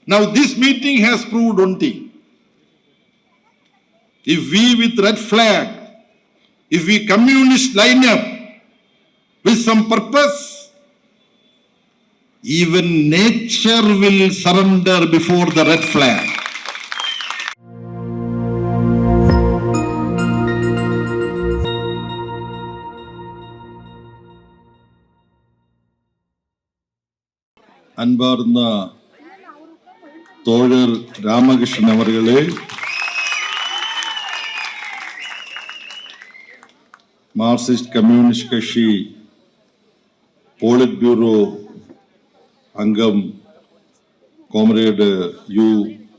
Now this meeting has proved one thing. If we with red flag, if we communist line up with some purpose, even nature will surrender before the red flag. அன்பார்ந்த தோழர் ராமகிருஷ்ணன் அவர்களே, Marxist communist கட்சி polit bureau अंगम comrade U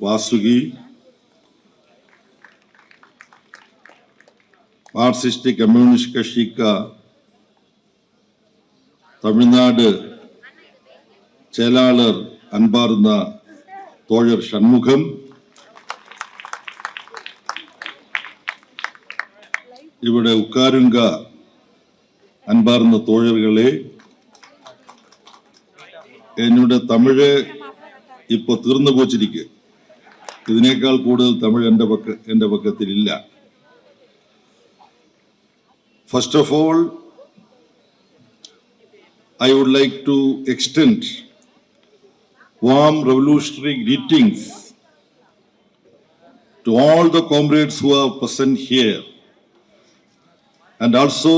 Vasuki, Marxist communist कक्षी का तमिलनाडु செயலாளர் அன்பார்ந்த தோழர் சண்முகம், ഇവിടെ உட்காருங்க அன்பார்ந்த தோழர்களே, என்னுடைய தமிழ் இப்போ തീർന്നു போச்சிருக்கு. ഇതിനേക്കാൾ കൂടുതൽ തമിഴ് എൻ്റെ പക്കത്തിൽ ഇല്ല. First of all, I would like to extend warm revolutionary greetings to all the comrades who are present here, and also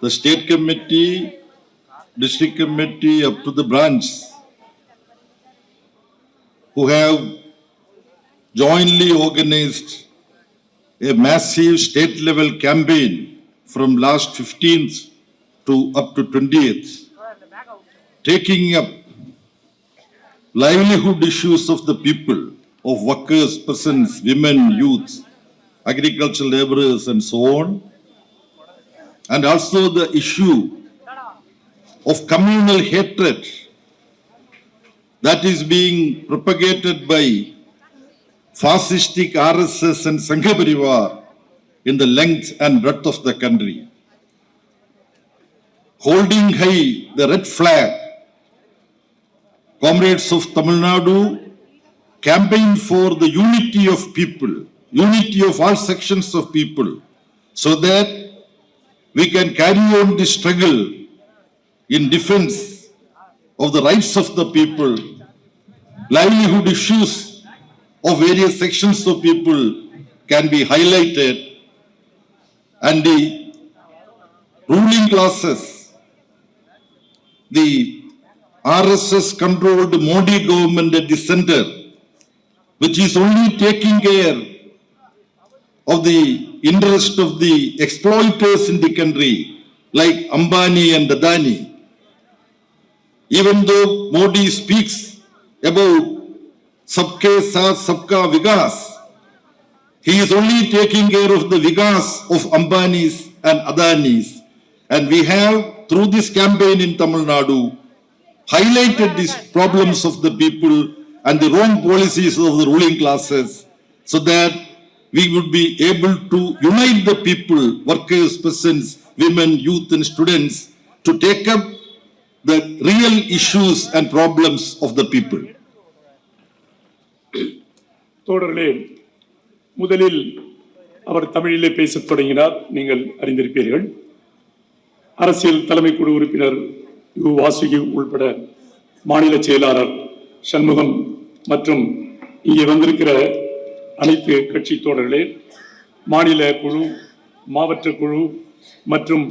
the state committee, district committee up to the branch, who have jointly organized a massive state level campaign from last 15th to up to 20th, taking up livelihood issues of the people, of workers, peasants, women, youth, agricultural laborers and so on, and also the issue of communal hatred that is being propagated by fascistic RSS and Sangha Parivar in the length and breadth of the country. Holding high the red flag, comrades of Tamil Nadu campaign for the unity of people, unity of all sections of people, so that we can carry on the struggle in defense of the rights of the people, livelihood issues of various sections of people can be highlighted, and the ruling classes, the RSS controlled Modi government at the center, which is only taking care of the interest of the exploiters in the country like Ambani and Adani. Even though Modi speaks about Sabke Saath Sabka Vikas, he is only taking care of the Vikas of Ambanis and Adanis. And we have, through this campaign in Tamil Nadu, highlighted these problems of the people and the wrong policies of the ruling classes, so that we would be able to unite the people, workers, peasants, women, youth and students, to take up the real issues and problems of the people. தோழர்களே, முதலில் அவர் தமிழிலே பேசத் தொடங்கினார். நீங்கள் அறிந்திருப்பீர்கள். அரசியல் தலைமை குழு உறுப்பினர் யு வாசுகி உள்பட மாநில செயலாளர் சண்முகம் மற்றும் இங்கே வந்திருக்கிற அனைத்து கட்சி தோழர்களே, மாநில குழு, மாவட்ட குழு மற்றும்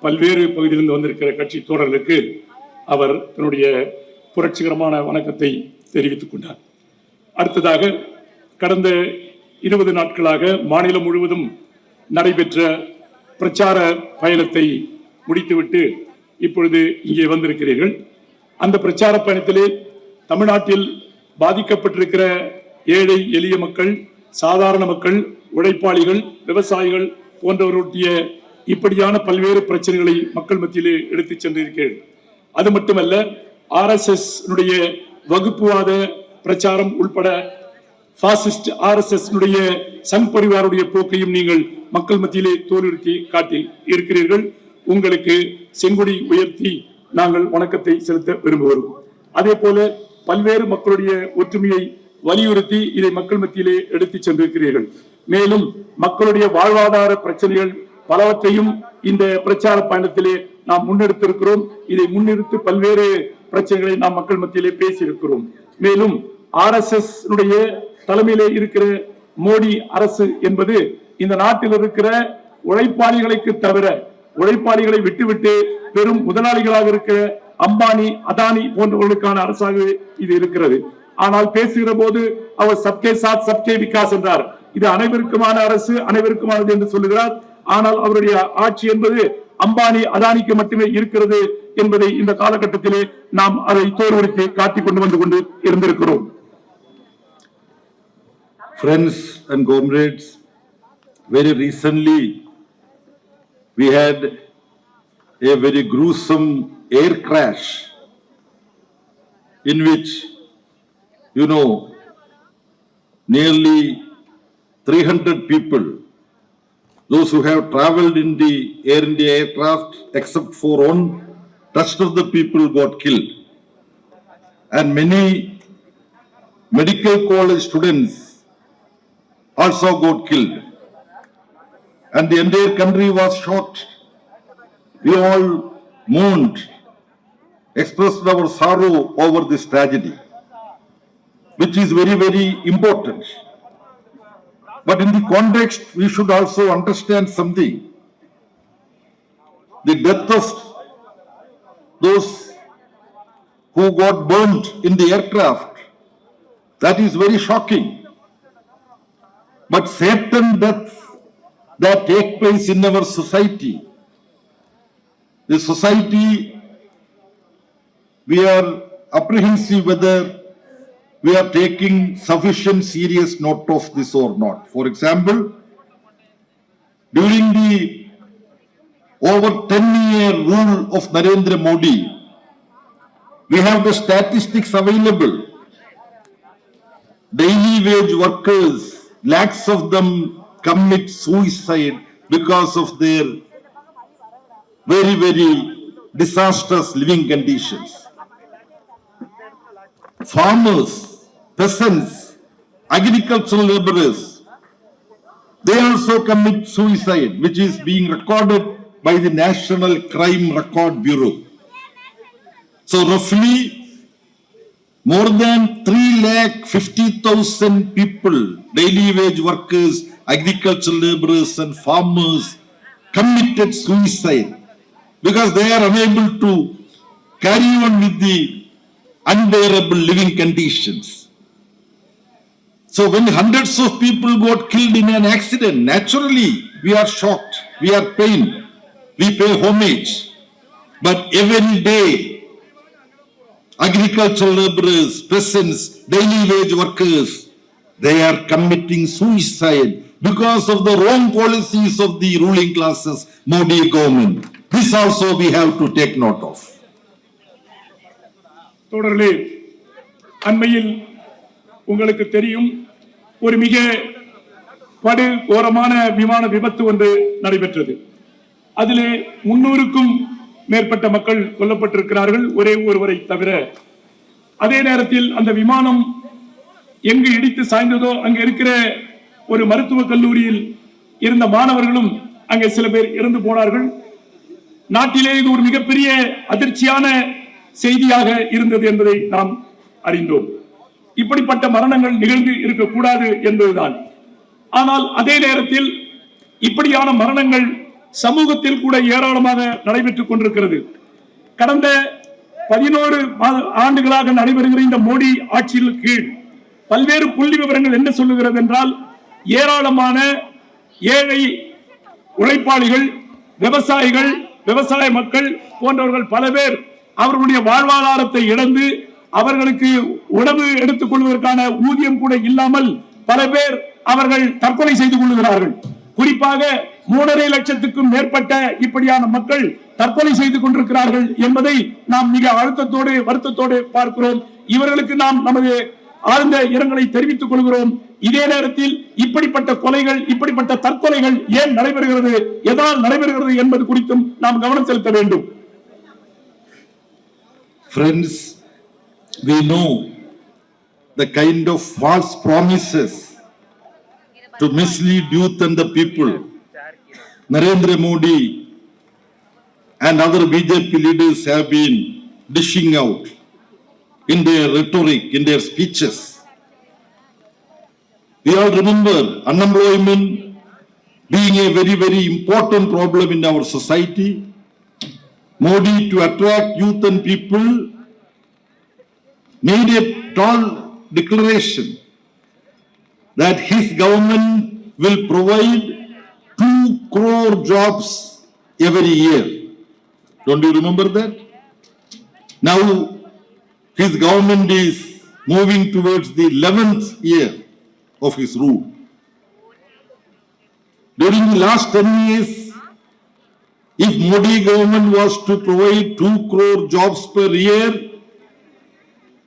பல்வேறு பகுதியிலிருந்து வந்திருக்கிற கட்சி தோழர்களுக்கு அவர் தன்னுடைய புரட்சிகரமான வணக்கத்தை தெரிவித்துக் கொண்டார். அடுத்ததாக, கடந்த 20 நாட்களாக மாநிலம் முழுவதும் நடைபெற்ற பிரச்சார பயணத்தை முடித்துவிட்டு இப்பொழுது இங்கே வந்திருக்கிறீர்கள். அந்த பிரச்சார பயணத்திலே தமிழ்நாட்டில் பாதிக்கப்பட்டிருக்கிற ஏழை எளிய மக்கள், சாதாரண மக்கள், உழைப்பாளிகள், விவசாயிகள் போன்றவர்களுடைய இப்படியான பல்வேறு பிரச்சனைகளை மக்கள் மத்தியிலே எடுத்துச் சென்றிருக்கிறீர்கள். அது மட்டுமல்ல, RSS வகுப்புவாத பிரச்சாரம் உள்பட பாசிஸ்ட் RSS சங் பரிவாருடைய போக்கையும் நீங்கள் மக்கள் மத்தியிலே தோலுறுத்தி காட்டி இருக்கிறீர்கள். உங்களுக்கு செங்கொடி உயர்த்தி நாங்கள் வணக்கத்தை செலுத்த விரும்புகிறோம். அதே போல பல்வேறு மக்களுடைய ஒற்றுமையை வலியுறுத்தி இதை மக்கள் மத்தியிலே எடுத்துச் சென்றிருக்கிறீர்கள். மேலும் மக்களுடைய வாழ்வாதார பிரச்சனைகள் பலவற்றையும் இந்த பிரச்சார பயணத்திலே நாம் முன்னெடுத்திருக்கிறோம். இதை முன்னிறுத்தி பல்வேறு பிரச்சனைகளை நாம் மக்கள் மத்தியிலே பேசியிருக்கிறோம். மேலும் RSS தலைமையிலே இருக்கிற மோடி அரசு என்பது இந்த நாட்டில் இருக்கிற உழைப்பாளிகளுக்கு தவிர உழைப்பாளிகளை விட்டுவிட்டு பெரும் முதலாளிகளாக இருக்கிற அம்பானி அதானி போன்றவர்களுக்கான அரசாக இது இருக்கிறது. ஆனால் பேசுகிற போது அவர் சப்கே சாத் சப்கே விகாஸ் என்றார். இது அனைவருக்குமான அரசு, அனைவருக்குமானது என்று சொல்லுகிறார். ஆனால் அவருடைய ஆட்சி என்பது அம்பானி அதானிக்கு மட்டுமே இருக்கிறது என்பதை இந்த காலகட்டத்திலே நாம் அதை தோற்கடித்து காட்டிக் கொண்டு வந்து கொண்டு இருந்திருக்கிறோம். Friends and comrades, very recently we had a very gruesome air crash in which, nearly 300 people, those who have traveled in the Air India aircraft, except for one, rest of the people got killed. And many medical college students also got killed. And the entire country was shocked. We all mourned, expressed our sorrow over this tragedy, which is very, very important. But in the context, we should also understand something. The death of those who got burnt in the aircraft, that is very shocking. But certain deaths that take place in our society, the society, we are apprehensive whether we are taking sufficient serious note of this or not. For example, during the over 10-year rule of Narendra Modi, we have the statistics available. Daily wage workers, lakhs of them commit suicide because of their very, very disastrous living conditions. Farmers, peasants, agricultural laborers, they also commit suicide, which is being recorded by the National Crime Record Bureau. So roughly more than 350,000 people, daily wage workers, agricultural laborers and farmers committed suicide because they are unable to carry on with the unbearable living conditions. So when hundreds of people got killed in an accident, naturally we are shocked, we are pained, we pay homage. But every day, agricultural laborers, peasants, daily wage workers, they are committing suicide because of the wrong policies of the ruling classes, Modi government. This also we have to take note of. தொடர்களே, அண்மையில் உங்களுக்கு தெரியும் ஒரு மிக படுகோரமான விமான விபத்து ஒன்று நடைபெற்றது. அதிலே 300க்கும் மேற்பட்ட மக்கள் கொல்லப்பட்டிருக்கிறார்கள், ஒரே ஒருவரை தவிர. அதே நேரத்தில் அந்த விமானம் எங்கு இடித்து சாய்ந்ததோ அங்கு இருக்கிற ஒரு மருத்துவக் கல்லூரியில் இருந்த மாணவர்களும் அங்கே சில பேர் இறந்து போனார்கள். நாட்டிலே இது ஒரு மிகப்பெரிய அதிர்ச்சியான செய்தியாக இருந்தது என்பதை நாம் அறிந்தோம். இப்படிப்பட்ட மரணங்கள் நிகழ்ந்து இருக்கக்கூடாது என்பதுதான். ஆனால் அதே நேரத்தில் இப்படியான மரணங்கள் சமூகத்தில் கூட ஏராளமாக நடைபெற்றுக் கொண்டிருக்கிறது. கடந்த 11 ஆண்டுகளாக நடைபெறுகிற இந்த மோடி ஆட்சியின் கீழ் பல்வேறு புள்ளி விவரங்கள் என்ன சொல்லுகிறது என்றால், ஏராளமான ஏழை உழைப்பாளிகள், விவசாயிகள், விவசாய மக்கள் போன்றவர்கள் பல பேர் அவர்களுடைய வாழ்வாதாரத்தை இழந்து அவர்களுக்கு உணவு எடுத்துக் கொள்வதற்கான ஊதியம் கூட இல்லாமல் பல பேர் அவர்கள் தற்கொலை செய்து கொள்கிறார்கள். குறிப்பாக 3.5 லட்சத்துக்கும் மேற்பட்ட இப்படியான மக்கள் தற்கொலை செய்து கொண்டிருக்கிறார்கள் என்பதை நாம் மிக அழுத்தத்தோடு வருத்தத்தோடு பார்க்கிறோம். இவர்களுக்கு நாம் நமது ஆழ்ந்த இரங்கலை தெரிவித்துக் கொள்கிறோம். இதே நேரத்தில் இப்படிப்பட்ட கொலைகள், இப்படிப்பட்ட தற்கொலைகள் ஏன் நடைபெறுகிறது, எதனால் நடைபெறுகிறது என்பது குறித்தும் நாம் கவனம் செலுத்த வேண்டும். Friends, we know the kind of false promises to mislead youth and the people Narendra Modi and other BJP leaders have been dishing out in their rhetoric, in their speeches. We all remember unemployment being a very, very important problem in our society. Modi, to attract youth and people, made a tall declaration that his government will provide 2 crore jobs every year. Don't you remember that? Now, his government is moving towards the 11th year of his rule. During the last 10 years, if Modi government was to provide 2 crore jobs per year,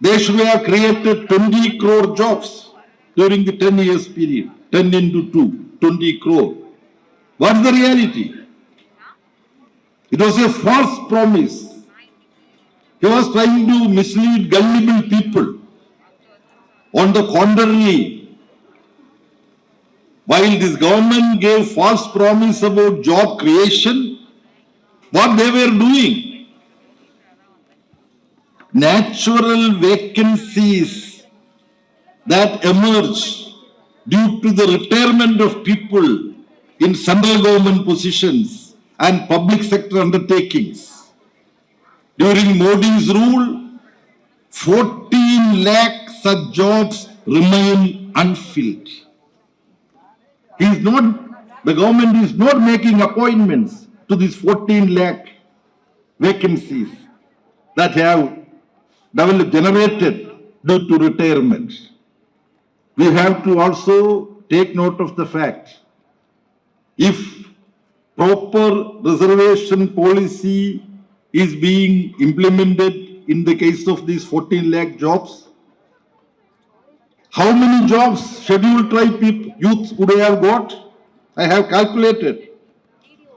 they should have created 20 crore jobs during the 10 years period. 10 into 2, 20 crore. What's the reality? It was a false promise. He was trying to mislead gullible people. On the contrary, while this government gave false promise about job creation, what they were doing? Natural vacancies that emerge due to the retirement of people in central government positions and public sector undertakings. During Modi's rule, 14 lakh such jobs remain unfilled. The government is not making appointments to these 14 lakh vacancies that have generated due to retirement. We have to also take note of the fact, if proper reservation policy is being implemented in the case of these 14 lakh jobs, how many jobs scheduled tribe youth would have got? I have calculated.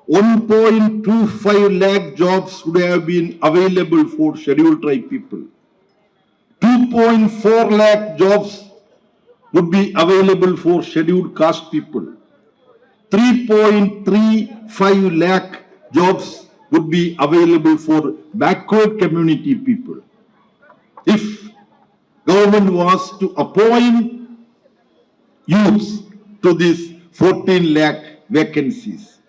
1.25 lakh jobs would have been available for scheduled tribe people. 2.4 lakh jobs would be available for scheduled caste people. 3.35 lakh jobs would be available for backward community people. If government was to appoint youths to these 14 lakh vacancies,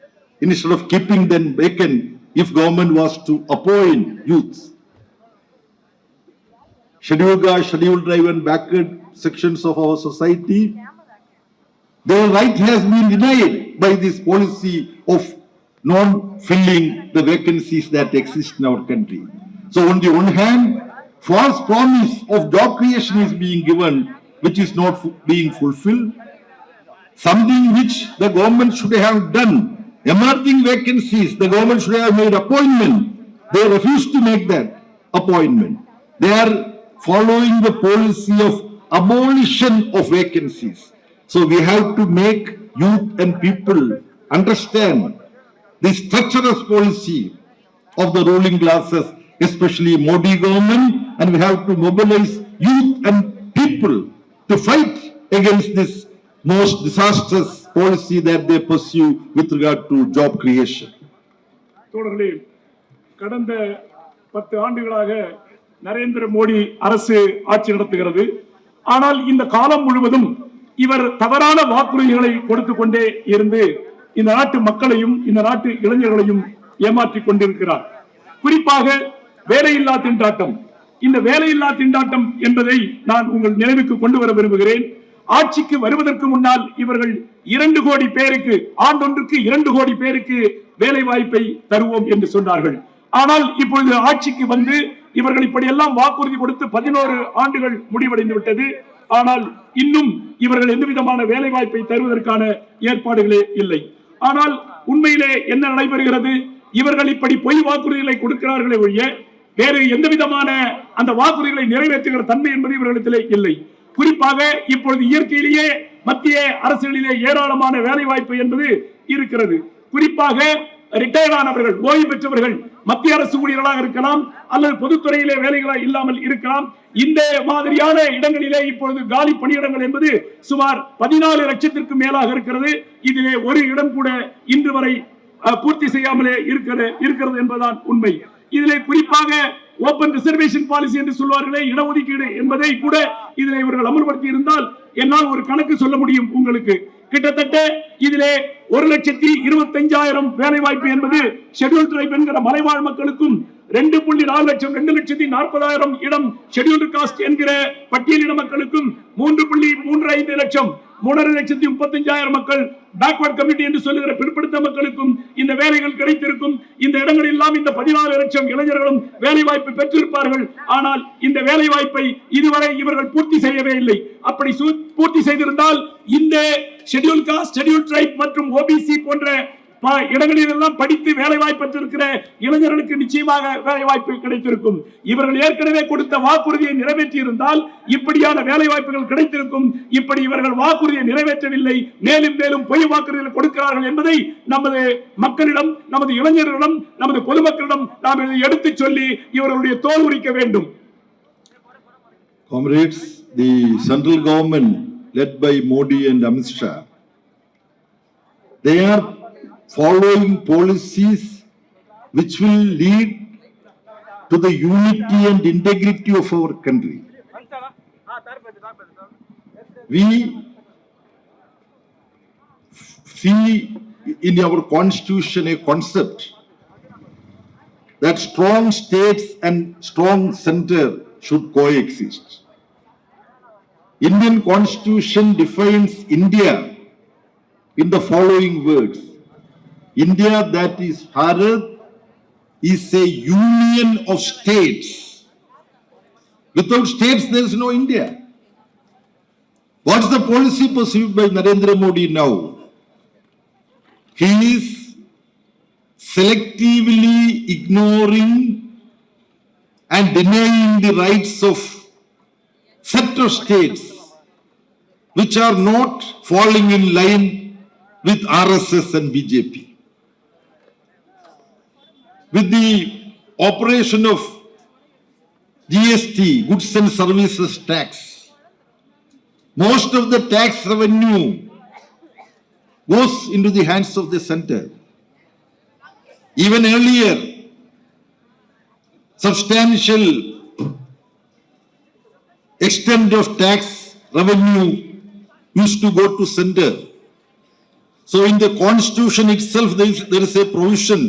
instead of keeping them vacant, if government was to appoint youths, scheduled caste, scheduled tribe and backward sections of our society, their right has been denied by this policy of non-filling the vacancies that exist in our country. So on the one hand, false promise of job creation is being given, which is not being fulfilled. Something which the government should have done, emerging vacancies, the government should have made appointment. They refuse to make that appointment. They are following the policy of abolition of vacancies. So we have to make youth and people understand this treacherous policy of the ruling classes, especially Modi government, and we have to mobilize youth and people to fight against this most disastrous policy that they pursue with regard to job creation. தொடர்களே, கடந்த 10 ஆண்டுகளாக நரேந்திர மோடி அரசு ஆட்சி நடத்துகிறது. ஆனால் இந்த காலம் முழுவதும் இவர் தவறான வாக்குறுதிகளை கொடுத்துக் கொண்டே இருந்து இந்த நாட்டு மக்களையும் இந்த நாட்டு இளைஞர்களையும் ஏமாற்றிக் கொண்டிருக்கிறார். குறிப்பாக வேலையில்லா திண்டாட்டம். இந்த வேலையில்லா திண்டாட்டம் என்பதை நான் உங்கள் நினைவுக்கு கொண்டு வர விரும்புகிறேன். ஆட்சிக்கு வருவதற்கு முன்னால் இவர்கள் 2 கோடி பேருக்கு, ஆண்டொன்றுக்கு 2 கோடி பேருக்கு வேலை வாய்ப்பை தருவோம் என்று சொன்னார்கள். ஆனால் இப்பொழுது ஆட்சிக்கு வந்து இவர்கள் இப்படியெல்லாம் வாக்குறுதி கொடுத்து 11 ஆண்டுகள் முடிவடைந்து விட்டது. ஆனால் இன்னும் இவர்கள் எந்த விதமான வேலை வாய்ப்பை தருவதற்கான ஏற்பாடுகளே இல்லை. ஆனால் உண்மையிலே என்ன நடைபெறுகிறது? இவர்கள் இப்படி பொய் வாக்குறுதிகளை கொடுக்கிறார்களே ஒழிய வேறு எந்த விதமான அந்த வாக்குறுதிகளை நிறைவேற்றுகிற தன்மை என்பது இவர்களிடத்திலே இல்லை. குறிப்பாக இப்பொழுது இயற்கையிலேயே மத்திய அரசுகளிலே ஏராளமான வேலை வாய்ப்பு என்பது இருக்கிறது. குறிப்பாக ரிட்டையர்ட் ஆனவர்கள், ஓய்வு பெற்றவர்கள் மத்திய அரசு ஊழியர்களாக இருக்கலாம் அல்லது பொதுத்துறையிலே வேலைகளாக இல்லாமல் இருக்கலாம். இந்த மாதிரியான இடங்களிலே இப்பொழுது காலி பணியிடங்கள் என்பது சுமார் 14 லட்சத்திற்கு மேலாக இருக்கிறது. இதிலே ஒரு இடம் கூட இன்று வரை பூர்த்தி செய்யாமலே இருக்கிறது என்பதுதான் உண்மை. இதிலே குறிப்பாக ஓபன் ரிசர்வேஷன் பாலிசி என்று சொல்வார்களே, இடஒதுக்கீடு என்பதை கூட இதிலே இவர்கள் அமல்படுத்தி இருந்தால் என்னால் ஒரு கணக்கு சொல்ல முடியும் உங்களுக்கு. கிட்டத்தட்ட இதிலே 1,25,000 வேலை வாய்ப்பு என்பது ஷெட்யூல்ட் ட்ரைப் என்கிற மலைவாழ் மக்களுக்கும், 2.4 லட்சம் 2,40,000 இடம் ஷெட்யூல்டு காஸ்ட் என்கிற பட்டியலின மக்களுக்கும், 3.35 லட்சம் 3,35,000 மக்கள் பேக்வர்ட் கம்யூனிட்டி என்று சொல்லுகிற பிற்படுத்த மக்களுக்கும் இந்த வேலைகள் கிடைத்திருக்கும். இந்த இடங்கள் எல்லாம் இந்த 14 லட்சம் இளைஞர்களும் வேலை வாய்ப்பு பெற்றிருப்பார்கள். ஆனால் இந்த வேலை வாய்ப்பை இதுவரை இவர்கள் பூர்த்தி செய்யவே இல்லை. அப்படி பூர்த்தி செய்திருந்தால் இந்த ஷெட்யூல் காஸ்ட், ஷெட்யூல் ட்ரைப் மற்றும் ஓபிசி போன்ற இடங்களில் எல்லாம் படித்து வேலை வாய்ப்பு பெற்றிருக்கிற இளைஞர்களுக்கு நிச்சயமாக வேலை வாய்ப்பு கிடைத்திருக்கும். இவர்கள் ஏற்கனவே கொடுத்த வாக்குறுதியை நிறைவேற்றி இருந்தால் இப்படியான வேலை வாய்ப்புகள் கிடைத்திருக்கும். இப்படி இவர்கள் வாக்குறுதியை நிறைவேற்றவில்லை, மேலும் மேலும் பொய் வாக்குறுதிகள் கொடுக்கிறார்கள் என்பதை நமது மக்களிடம், நமது இளைஞர்களிடம், நமது பொதுமக்களிடம் நாம் எடுத்து சொல்லி இவர்களுடைய தோல் உரிக்க வேண்டும். Comrades, the central government led by Modi and Amit Shah, they are following policies which will lead to the unity and integrity of our country. We see in our constitution a concept that strong states and strong center should coexist. Indian constitution defines India in the following words: India, that is Bharat, is a union of states. Without states, there is no India. What is the policy pursued by Narendra Modi now? He is selectively ignoring and denying the rights of set of states which are not falling in line with RSS and BJP. With the operation of GST, goods and services tax, most of the tax revenue goes into the hands of the center. Even earlier, substantial extent of tax revenue used to go to center. So in the constitution itself, there is a provision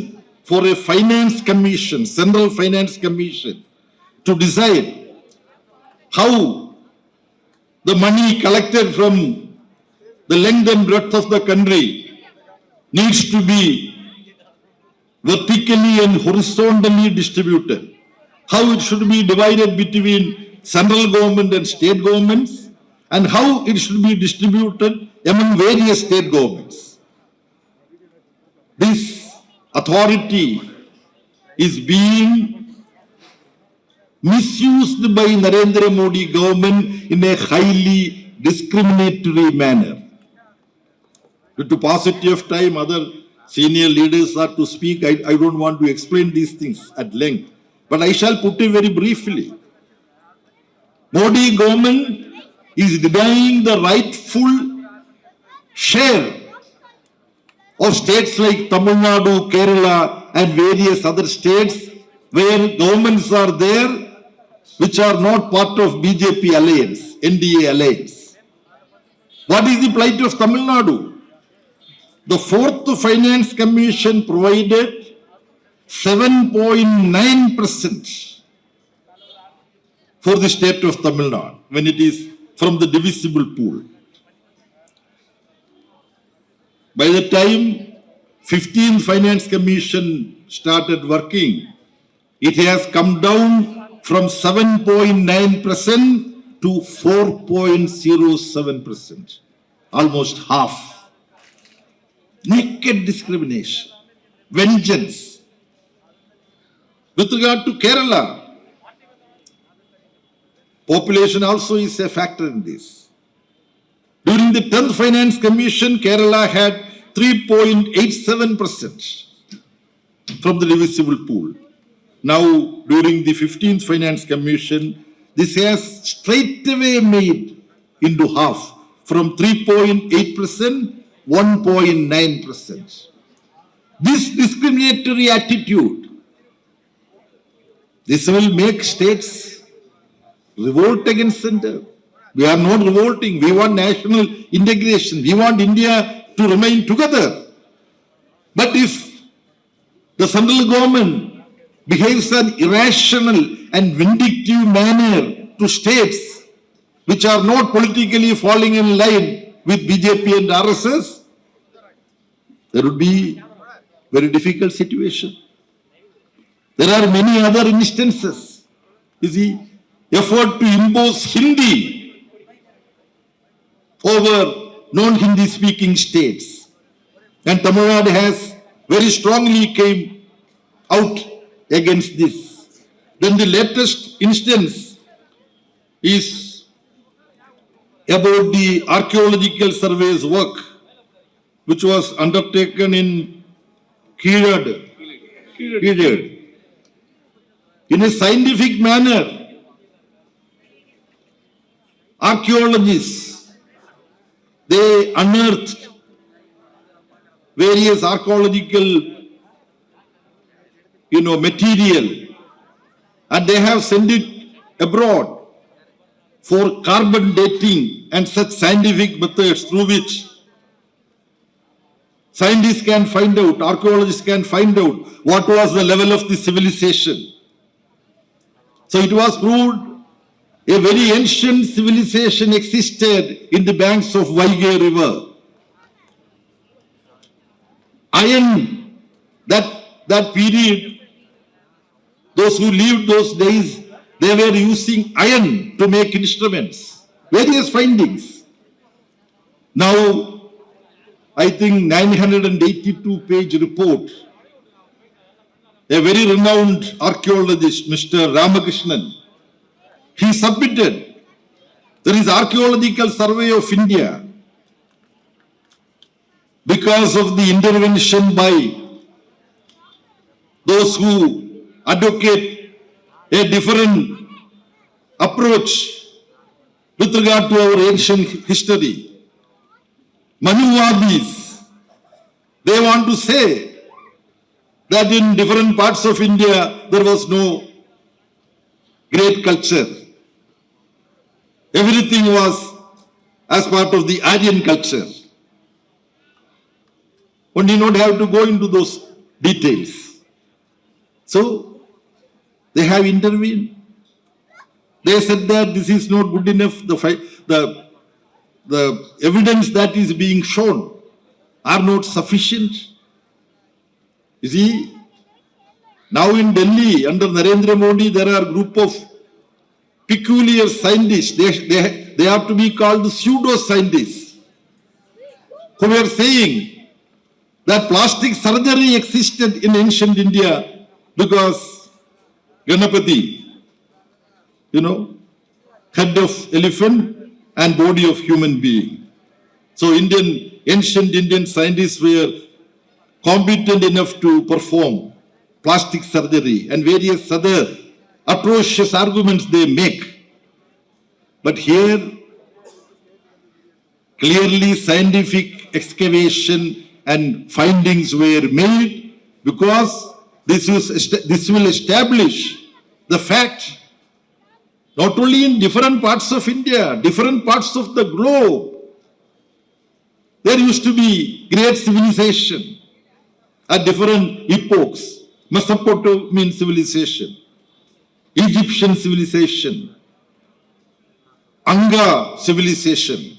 for a finance commission, central finance commission, to decide how the money collected from the length and breadth of the country needs to be vertically and horizontally distributed, how it should be divided between central government and state governments, and how it should be distributed among various state governments. This authority is being misused by Narendra Modi government in a highly discriminatory manner. Due to paucity of time, other senior leaders are to speak. I don't want to explain these things at length, but I shall put it very briefly. Modi government is denying the rightful share of states like Tamil Nadu, Kerala and various other states where governments are there which are not part of BJP alliance, NDA alliance. What is the plight of Tamil Nadu? The fourth finance commission provided 7.9% for the state of Tamil Nadu when it is from the divisible pool. By the time 15th Finance Commission started working, it has come down from 7.9% to 4.07%, almost half. Naked discrimination, vengeance. With regard to Kerala, population also is a factor in this. During the 10th Finance Commission, Kerala had 3.87% from the divisible pool. now during the 15th Finance Commission, this has straight away made into half from 3.8%, 1.9%. This discriminatory attitude, this will make states revolt against center. We are not revolting. We want national integration. We want India to remain together. But if the central government behaves in an irrational and vindictive manner to states which are not politically falling in line with BJP and RSS, there would be very difficult situation. There are many other instances. You see, effort to impose Hindi over non-Hindi speaking states. And Tamil Nadu has very strongly came out against this. Then the latest instance is about the archaeological surveys work which was undertaken in period. In a scientific manner, archaeologists, they unearthed various archaeological material, and they have sent it abroad for carbon dating and such scientific methods through which scientists can find out, archaeologists can find out what was the level of the civilization. So it was proved a very ancient civilization existed in the banks of Vaigai River. Iron, that period, those who lived those days, they were using iron to make instruments. Various findings. Now, I think 982-page report, a very renowned archaeologist, Mr. Ramakrishnan, he submitted. There is Archaeological Survey of India. Because of the intervention by those who advocate a different approach with regard to our ancient history, Manuvadis, they want to say that in different parts of India there was no great culture. Everything was as part of the Aryan culture. One need not have to go into those details. So, they have intervened. They said that this is not good enough. The evidence that is being shown are not sufficient. You see, now in Delhi, under Narendra Modi, there are a group of peculiar scientists. They have to be called pseudo-scientists who are saying that plastic surgery existed in ancient India because Ganapati, head of elephant and body of human being. So ancient Indian scientists were competent enough to perform plastic surgery and various other atrocious arguments they make. But here, clearly scientific excavation and findings were made because this will establish the fact not only in different parts of India, different parts of the globe, there used to be great civilization at different epochs. Mesopotamian civilization, Egyptian civilization, Anga civilization,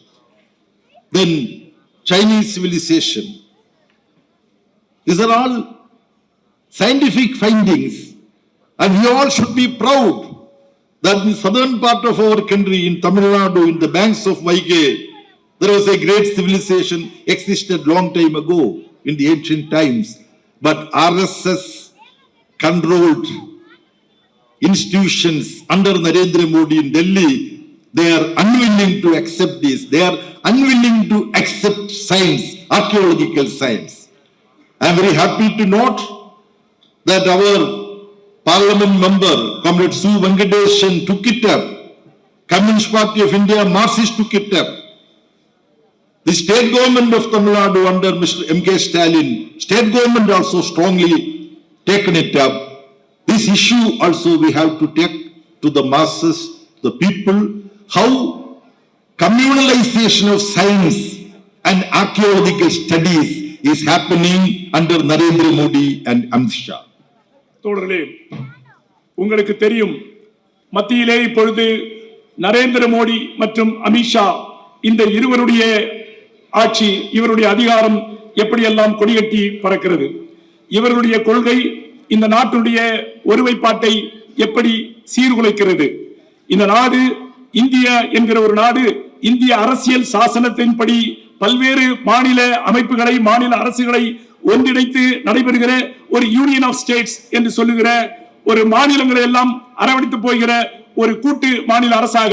then Chinese civilization. These are all scientific findings, and we all should be proud that in the southern part of our country, in Tamil Nadu, in the banks of Vaigai, there was a great civilization existed long time ago in the ancient times. But RSS controlled institutions under Narendra Modi in Delhi, they are unwilling to accept this. They are unwilling to accept science, archaeological science. I am very happy to note that our Parliament member, Comrade Su Venkatesan took it up. Communist Party of India, Marxists took it up. The state government of Tamil Nadu under Mr. M.K. Stalin, state government also strongly taken it up. This issue also we have to take to the masses, the people, how communalization of science and archaeological studies is happening under Narendra Modi and Amit Shah. தோழர்களே, உங்களுக்கு தெரியும், மத்தியிலே இப்பொழுது நரேந்திர மோடி மற்றும் அமித்ஷா இந்த இருவருடைய ஆட்சி, இவருடைய அதிகாரம் எப்படியெல்லாம் கொடிகட்டி பறக்கிறது. இவருடைய கொள்கை இந்த நாட்டுடைய ஒருமைப்பாட்டை எப்படி சீர்குலைக்கிறது. இந்த நாடு இந்தியா என்கிற ஒரு நாடு இந்திய அரசியல் சாசனத்தின்படி பல்வேறு மாநில அமைப்புகளை, மாநில அரசுகளை ஒன்றிணைத்து நடைபெறுகிற ஒரு யூனியன் ஆஃப் ஸ்டேட்ஸ் என்று சொல்லுகிற ஒரு மாநிலங்களை எல்லாம் அரவணைத்து போகிற ஒரு கூட்டு மாநில அரசாக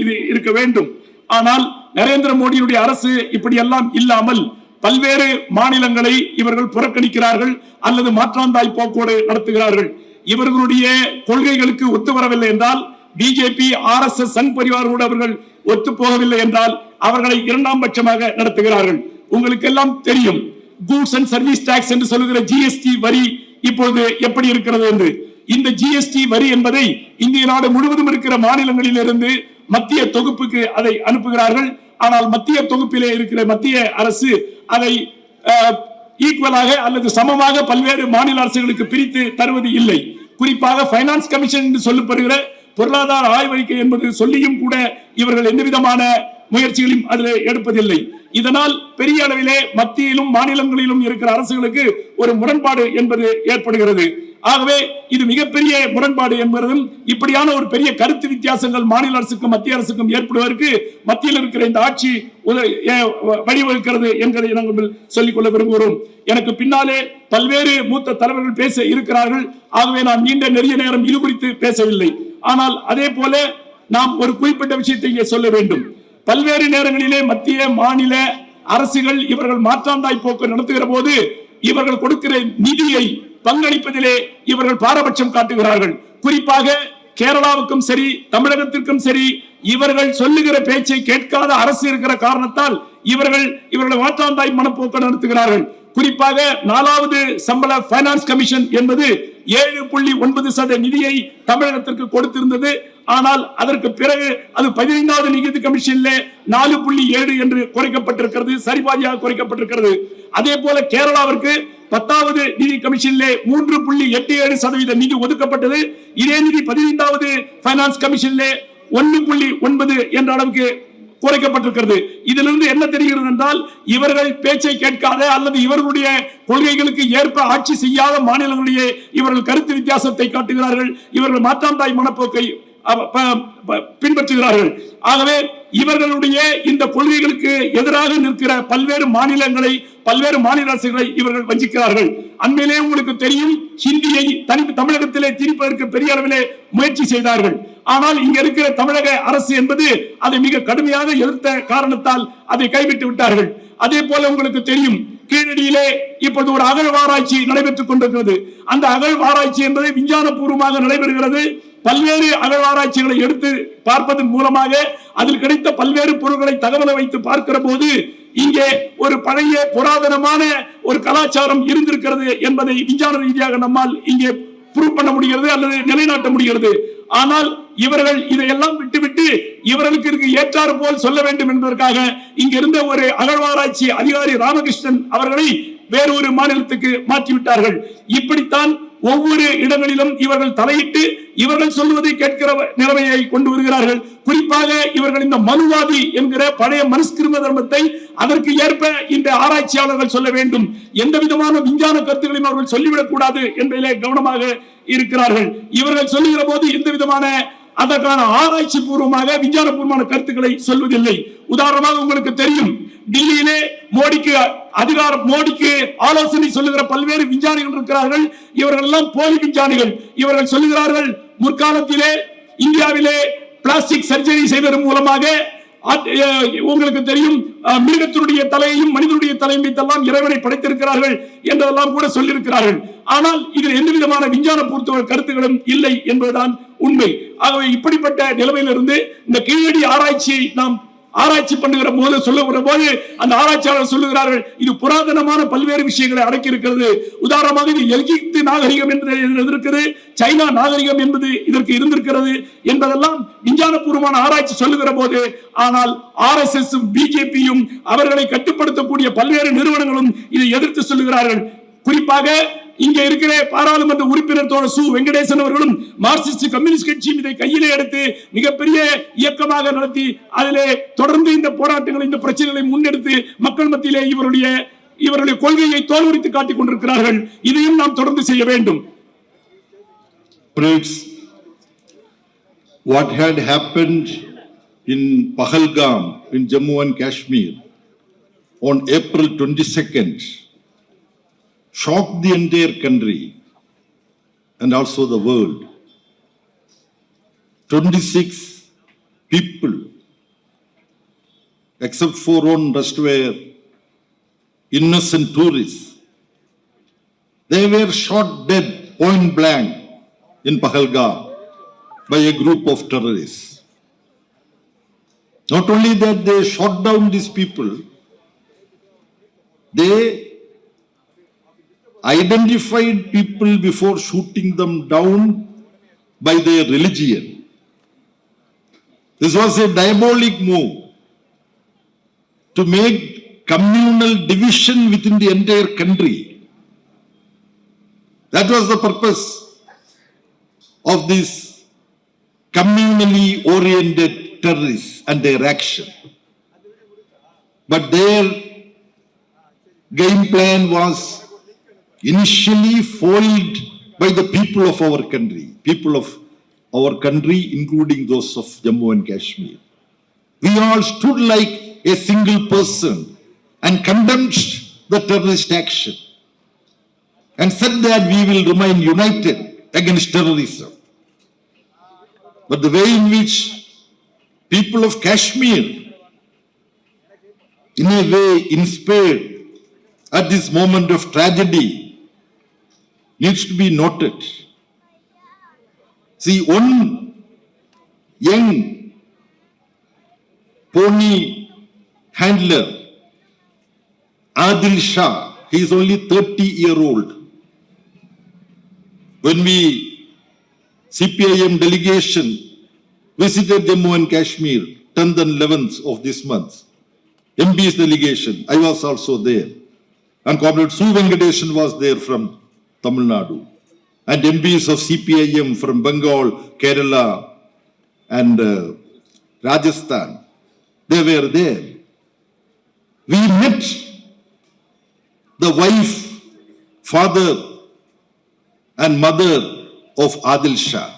இது இருக்க வேண்டும். ஆனால் நரேந்திர மோடியுடைய அரசு இப்படி எல்லாம் இல்லாமல் பல்வேறு மாநிலங்களை இவர்கள் புறக்கணிக்கிறார்கள் அல்லது மாற்றாந்தாய் போக்கோடு நடத்துகிறார்கள். இவர்களுடைய கொள்கைகளுக்கு ஒத்து வரவில்லை என்றால், பிஜேபி, RSS, சங் பரிவாரோடு அவர்கள் ஒத்து போகவில்லை என்றால் அவர்களை இரண்டாம் பட்சமாக நடத்துகிறார்கள். உங்களுக்கு எல்லாம் தெரியும், கூட்ஸ் அண்ட் சர்வீஸ் டாக்ஸ் என்று சொல்லுகிற ஜிஎஸ்டி வரி இப்பொழுது எப்படி இருக்கிறது என்று. இந்த ஜிஎஸ்டி வரி என்பதை இந்திய நாடு முழுவதும் இருக்கிற மாநிலங்களில் இருந்து மத்திய தொகுப்புக்கு அதை அனுப்புகிறார்கள். ஆனால் மத்திய தொகுப்பிலே இருக்கிற மத்திய அரசு அதை ஈக்குவலாக அல்லது சமமாக பல்வேறு மாநில அரசுகளுக்கு பிரித்து தருவது இல்லை. குறிப்பாக பைனான்ஸ் கமிஷன் என்று சொல்லப்படுகிற பொருளாதார ஆய்வறிக்கை என்பது சொல்லியும் கூட இவர்கள் எந்த விதமான முயற்சிகளையும் அதில் எடுப்பதில்லை. இதனால் பெரிய அளவிலே மத்தியிலும் மாநிலங்களிலும் இருக்கிற அரசுகளுக்கு ஒரு முரண்பாடு என்பது ஏற்படுகிறது. ஆகவே இது மிகப்பெரிய முரண்பாடு என்பதும், இப்படியான ஒரு பெரிய கருத்து வித்தியாசங்கள் மாநில அரசுக்கும் மத்திய அரசுக்கும் ஏற்படுவதற்கு மத்தியில் இருக்கிற இந்த ஆட்சி வழிவகுக்கிறது என்பதை நாங்கள் சொல்லிக்கொள்ள விரும்புகிறோம். எனக்கு பின்னாலே பல்வேறு மூத்த தலைவர்கள் பேச இருக்கிறார்கள். ஆகவே நான் நீண்ட நெறிய நேரம் இது குறித்து பேசவில்லை. ஆனால் அதே போல நாம் ஒரு குறிப்பிட்ட விஷயத்தை இங்கே சொல்ல வேண்டும். பல்வேறு நேரங்களிலே மத்திய மாநில அரசுகள் இவர்கள் மாற்றாந்தாய் போக்கு நடத்துகிற போது இவர்கள் கொடுக்கிற நிதியை பங்களிப்பதிலே இவர்கள் பாரபட்சம் காட்டுகிறார்கள். குறிப்பாக கேரளாவுக்கும் சரி, தமிழகத்திற்கும் சரி, இவர்கள் சொல்லுகிற பேச்சை கேட்காத அரசு இருக்கிற காரணத்தால் இவர்கள் மாற்றாந்தாய் மனப்போக்கு நடத்துகிறார்கள். குறிப்பாக 4வது சம்பள பைனான்ஸ் கமிஷன் என்பது 7.9% நிதியை தமிழகத்திற்கு கொடுத்திருந்தது. ஆனால் அதற்கு பிறகு அது 15வது நிதி கமிஷனிலே 4.7 என்று குறைக்கப்பட்டிருக்கிறது, சரிபாதியாக குறைக்கப்பட்டிருக்கிறது. அதே போல கேரளாவிற்கு 10வது நிதி கமிஷனிலே 3.87% நிதி ஒதுக்கப்பட்டது. இதே நிதி 15வது பைனான்ஸ் கமிஷனிலே 1.9 என்ற அளவுக்கு குறைக்கப்பட்டிருக்கிறது. இதிலிருந்து என்ன தெரிகிறது என்றால், இவர்கள் பேச்சை கேட்காத அல்லது இவர்களுடைய கொள்கைகளுக்கு ஏற்ப ஆட்சி செய்யாத மாநிலங்களிலே இவர்கள் கருத்து வித்தியாசத்தை காட்டுகிறார்கள். இவர்கள் மாற்றாந்தாய் மனப்போக்கை பின்பற்றுகிறார்கள். ஆகவே இவர்களுடைய இந்த கொள்கைகளுக்கு எதிராக நிற்கிற பல்வேறு மாநிலங்களை, பல்வேறு மாநில அரசுகளை இவர்கள் வஞ்சிக்கிறார்கள். அண்மையிலே உங்களுக்கு தெரியும், ஹிந்தியை தமிழகத்திலே திணிப்பதற்கு பெரிய அளவிலே முயற்சி செய்தார்கள். ஆனால் இங்க இருக்கிற தமிழக அரசு என்பது அதை மிக கடுமையாக எதிர்த்த காரணத்தால் அதை கைவிட்டு விட்டார்கள். அதே போல உங்களுக்கு தெரியும், கீழடியிலே இப்போது ஒரு அகழ்வாராய்ச்சி நடைபெற்றுக் கொண்டிருக்கிறது. அந்த அகழ்வாராய்ச்சி என்பது விஞ்ஞான பூர்வமாக நடைபெறுகிறது. பல்வேறு அகழ்வாராய்ச்சிகளை எடுத்து பார்ப்பதன் மூலமாக அதில் கிடைத்த பல்வேறு பொருட்களை தகவலை வைத்து பார்க்கிற போது இங்கே ஒரு பழைய புராதனமான ஒரு கலாச்சாரம் இருந்திருக்கிறது என்பதை விஞ்ஞான ரீதியாக நம்மால் இங்கே ப்ரூவ் பண்ண முடிகிறது அல்லது நிலைநாட்ட முடிகிறது. ஆனால் இவர்கள் இதையெல்லாம் விட்டுவிட்டு இவர்களுக்கு ஏற்றாறு போல் சொல்ல வேண்டும் என்பதற்காக இங்கிருந்த ஒரு அகழ்வாராய்ச்சி அதிகாரி ராமகிருஷ்ணன் அவர்களை வேறொரு மாநிலத்துக்கு மாற்றிவிட்டார்கள். இப்படித்தான் ஒவ்வொரு இடங்களிலும் இவர்கள் தலையிட்டு இவர்கள் சொல்வதை கேட்கிற நிலைமையை கொண்டு வருகிறார்கள். குறிப்பாக இவர்கள் இந்த மனுவாதி என்கிற பழைய மனுஸ்கிருத தர்மத்தை அதற்கு ஏற்ப இந்த ஆராய்ச்சியாளர்கள் சொல்ல வேண்டும். எந்த விதமான விஞ்ஞான கருத்துக்களையும் அவர்கள் சொல்லிவிடக் கூடாது என்பதிலே கவனமாக இருக்கிறார்கள். இவர்கள் சொல்லுகிற போது எந்த விதமான அதற்கான ஆராய்ச்சி பூர்வமாக விஞ்ஞான பூர்வமான கருத்துக்களை சொல்வதில்லை. உதாரணமாக உங்களுக்கு தெரியும், டில்லியிலே மோடிக்கு ஆலோசனை சொல்லுகிற பல்வேறு விஞ்ஞானிகள் இருக்கிறார்கள். இவர்கள் எல்லாம் போலி விஞ்ஞானிகள். இவர்கள் சொல்லுகிறார்கள், முற்காலத்திலே இந்தியாவிலே பிளாஸ்டிக் சர்ஜரி செய்வதன் மூலமாக உங்களுக்கு தெரியும், மிருகத்தினுடைய தலையையும் மனிதனுடைய தலையும் வைத்தெல்லாம் இறைவனை படைத்திருக்கிறார்கள் என்றெல்லாம் கூட சொல்லியிருக்கிறார்கள். ஆனால் இதில் எந்த விதமான விஞ்ஞான பூர்த்த கருத்துக்களும் இல்லை என்பதுதான் உண்மை. ஆகவே இப்படிப்பட்ட நிலைமையிலிருந்து இந்த கீழடி ஆராய்ச்சியை நாம் ஆராய்ச்சி பண்ணுகிற போது சொல்லுகிற போது அந்த ஆராய்ச்சியாளர் சொல்லுகிறார்கள், இது புராதனமான பல்வேறு விஷயங்களை அடக்கி இருக்கிறது. உதாரணமாக இது எகிப்து நாகரிகம் என்பது இருக்கிறது, சைனா நாகரிகம் என்பது இதற்கு இருந்திருக்கிறது என்பதெல்லாம் விஞ்ஞானபூர்வமான ஆராய்ச்சி சொல்லுகிற போது, ஆனால் RSS பிஜேபியும் அவர்களை கட்டுப்படுத்தக்கூடிய பல்வேறு நிறுவனங்களும் இதை எதிர்த்து சொல்லுகிறார்கள். குறிப்பாக இங்கே இருக்கிற பாராளுமன்ற உறுப்பினர் தோழர் சு வெங்கடேசன் அவர்களும் மார்க்சிஸ்ட் கம்யூனிஸ்ட் கட்சியும் இதை கையிலே எடுத்து மிகப்பெரிய இயக்கமாக நடத்தி அதிலே தொடர்ந்து இந்த போராட்டங்களை இந்த பிரச்சனைகளை முன்னெடுத்து மக்கள் மத்தியிலே இவருடைய கொள்கையை தோல்வித்து காட்டிக் கொண்டிருக்கிறார்கள். இதையும் நாம் தொடர்ந்து செய்ய வேண்டும். What had happened in Pahalgam in Jammu and Kashmir on April 22nd shocked the entire country and also the world. 26 people, except for one, rest were innocent tourists. They were shot dead point blank in Pahalgam by a group of terrorists. Not only that, they shot down these people, they identified people before shooting them down by their religion. This was a diabolic move to make communal division within the entire country. That was the purpose of these communally oriented terrorists and their action. But their game plan was initially foiled by the people of our country, including those of Jammu and Kashmir. We all stood like a single person and condemned the terrorist action and said that we will remain united against terrorism. But the way in which people of Kashmir, in a way inspired at this moment of tragedy, needs to be noted. See, one young pony handler, Adil Shah, he is only 30-year-old. When we Cpim delegation visited Jammu and Kashmir, 10th and 11th of this month, MP's delegation, I was also there. And Comrade Su Venkatesan was there from Tamil Nadu. And MPs of Cpim from Bengal, Kerala and Rajasthan, they were there. We met the wife, father and mother of Adil Shah.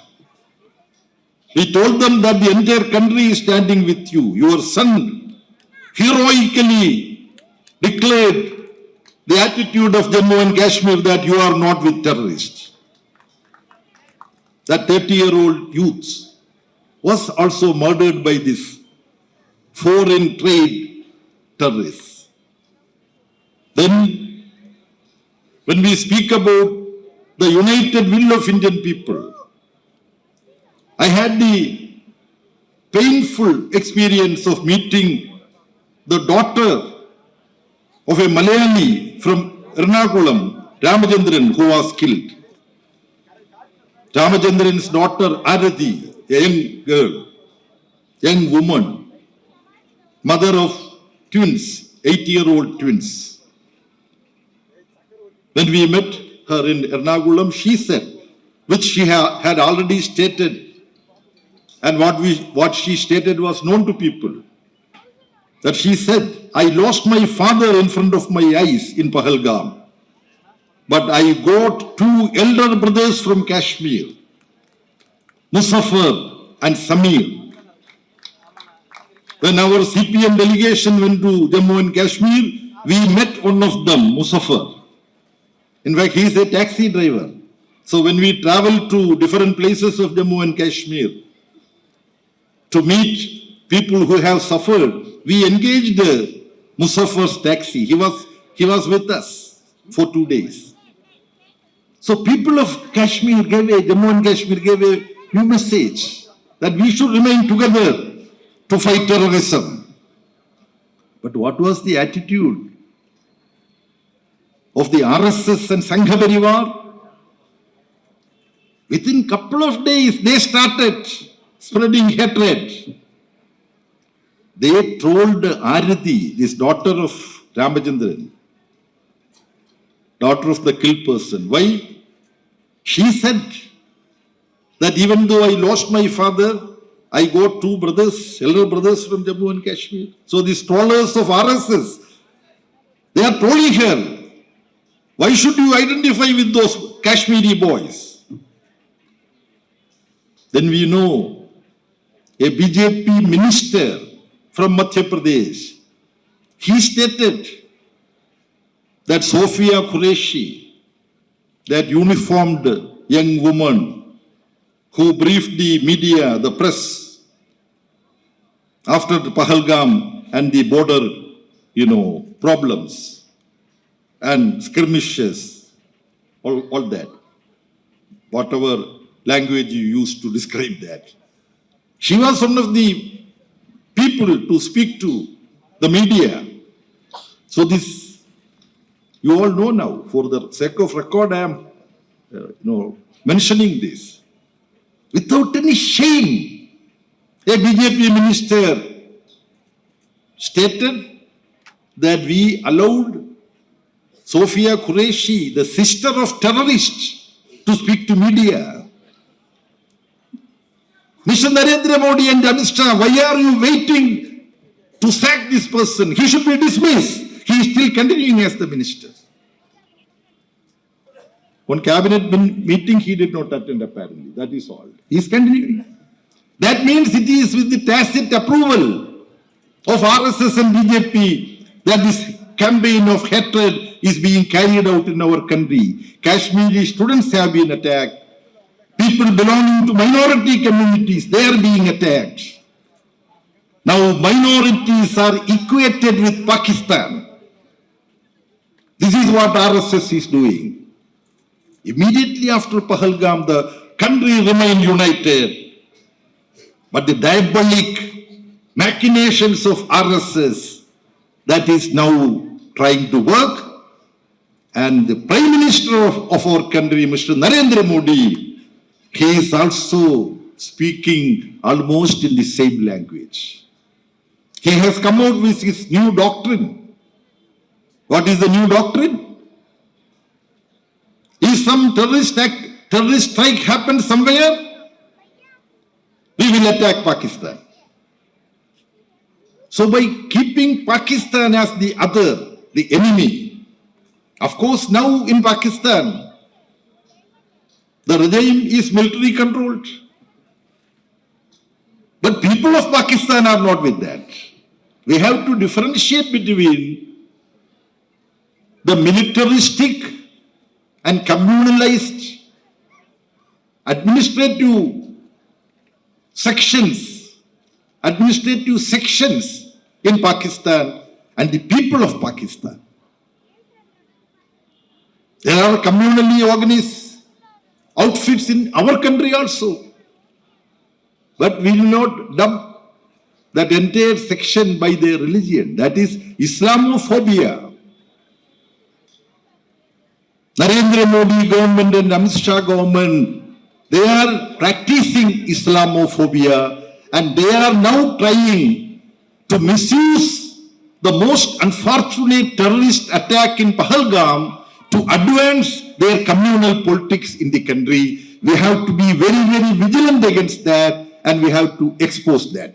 We told them that the entire country is standing with you. Your son heroically declared the attitude of Jammu and Kashmir that you are not with terrorists. That 30-year-old youth was also murdered by this foreign trade terrorists. Then, when we speak about the united will of Indian people, I had the painful experience of meeting the daughter of a Malayali from Ethirneechal, Ramachandran, who was killed. Ramachandran's daughter Arathi, a young girl, young woman, mother of twins, 8-year-old twins. When we met her in Ethirneechal, she said, which she had already stated, and what she stated was known to people, that she said, I lost my father in front of my eyes in Pahalgam, but I got 2 elder brothers from Kashmir, Muzaffar and Samir. When our Cpim delegation went to Jammu and Kashmir, we met one of them, Muzaffar. In fact, he is a taxi driver. So when we travel to different places of Jammu and Kashmir to meet people who have suffered, we engaged Muzaffar's taxi. He was with us for 2 days. So people of Kashmir Jammu and Kashmir gave a new message that we should remain together to fight terrorism. But what was the attitude of the RSS and Sangha Parivar? Within couple of days, they started spreading hatred. They trolled Arati, this daughter of Ramachandran, daughter of the killed person. Why? She said that even though I lost my father, I got two brothers, elder brothers from Jammu and Kashmir. So these trollers of RSS, they are trolling her. Why should you identify with those Kashmiri boys? Then we know a BJP minister from Madhya Pradesh, he stated that Sophia Qureshi, that uniformed young woman who briefed the media, the press, after the Pahalgam and the border, problems and skirmishes, all that, whatever language you use to describe that. She was one of the people to speak to the media. So this, you all know now, for the sake of record, I am mentioning this. Without any shame, a BJP minister stated that we allowed Sophia Qureshi, the sister of terrorists, to speak to media. Mr. Narendra Modi and Amit Shah, why are you waiting to sack this person? He should be dismissed. He is still continuing as the minister. One cabinet meeting he did not attend apparently. That is all. He is continuing. That means it is with the tacit approval of RSS and BJP that this campaign of hatred is being carried out in our country. Kashmiri students have been attacked. People belonging to minority communities, they are being attacked. Now minorities are equated with Pakistan. This is what RSS is doing. Immediately after Pahalgam, the country remained united. But the diabolic machinations of RSS, that is now trying to work. And the Prime Minister of our country, Mr. Narendra Modi, he is also speaking almost in the same language. He has come out with his new doctrine. What is the new doctrine? If some terrorist strike happens somewhere, we will attack Pakistan. So by keeping Pakistan as the other, the enemy, of course now in Pakistan, the regime is military controlled. But people of Pakistan are not with that. We have to differentiate between the militaristic and communalized administrative sections in Pakistan and the people of Pakistan. There are communally organized outfits in our country also. But we will not dump that entire section by their religion. That is Islamophobia. Narendra Modi government and Amit Shah government, they are practicing Islamophobia and they are now trying to misuse the most unfortunate terrorist attack in Pahalgam to advance their communal politics in the country. We have to be very, very vigilant against that and we have to expose that.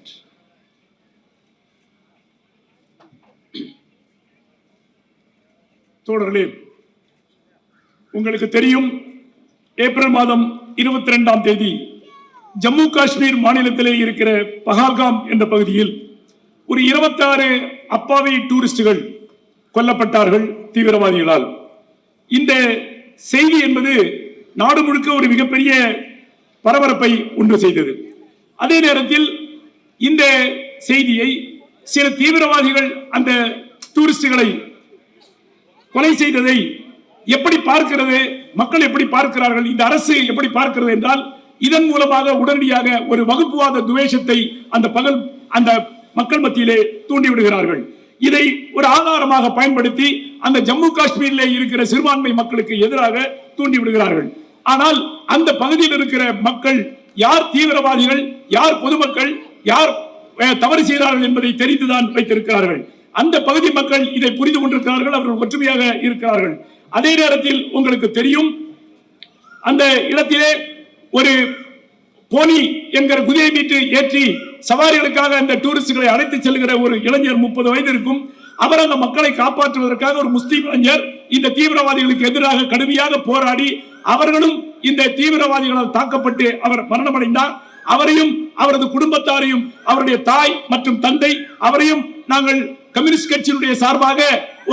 தோழர்களே, உங்களுக்கு தெரியும், April மாதம் 22ஆம் தேதி ஜம்மு காஷ்மீர் மாநிலத்திலே இருக்கிற பஹல்காம் என்ற பகுதியில் ஒரு 26 அப்பாவி டூரிஸ்டுகள் கொல்லப்பட்டார்கள் தீவிரவாதிகளால். இந்த செய்தி என்பது நாடு முழுக்க ஒரு மிகப்பெரிய பரபரப்பை உண்டு செய்தது. அதே நேரத்தில் இந்த செய்தியை சில தீவிரவாதிகள் அந்த டூரிஸ்டுகளை கொலை செய்ததை எப்படி பார்க்கிறது மக்கள் எப்படி பார்க்கிறார்கள், இந்த அரசு எப்படி பார்க்கிறது என்றால், இதன் மூலமாக உடனடியாக ஒரு வகுப்புவாத துவேஷத்தை அந்த மக்கள் மத்தியிலே தூண்டி விடுகிறார்கள். இதை ஒரு ஆதாரமாக பயன்படுத்தி அந்த ஜம்மு காஷ்மீரிலே இருக்கிற சிறுபான்மை மக்களுக்கு எதிராக தூண்டி விடுகிறார்கள். ஆனால் அந்த பகுதியில் இருக்கிற மக்கள் யார் தீவிரவாதிகள், யார் பொதுமக்கள், யார் தவறு செய்கிறார்கள் என்பதை தெரிந்துதான் வைத்திருக்கிறார்கள். அந்த பகுதி மக்கள் இதை புரிந்து கொண்டிருக்கிறார்கள், அவர்கள் ஒற்றுமையாக இருக்கிறார்கள். அதே நேரத்தில் உங்களுக்கு தெரியும், அந்த இடத்திலே ஒரு போனி என்கிற குதிரை மீட்டு ஏற்றி சவாரிகளுக்காக அந்த டூரிஸ்டுகளை அழைத்து செல்கிற ஒரு இளைஞர் 30 வயது இருக்கும். அவர் அந்த மக்களை காப்பாற்றுவதற்காக ஒரு முஸ்லீம் இளைஞர் இந்த தீவிரவாதிகளுக்கு எதிராக கடுமையாக போராடி அவர்களும் இந்த தீவிரவாதிகளால் தாக்கப்பட்டு அவர் மரணமடைந்தார். அவரையும் அவரது குடும்பத்தாரையும் அவருடைய தாய் மற்றும் தந்தை அவரையும் நாங்கள் கம்யூனிஸ்ட் கட்சியினுடைய சார்பாக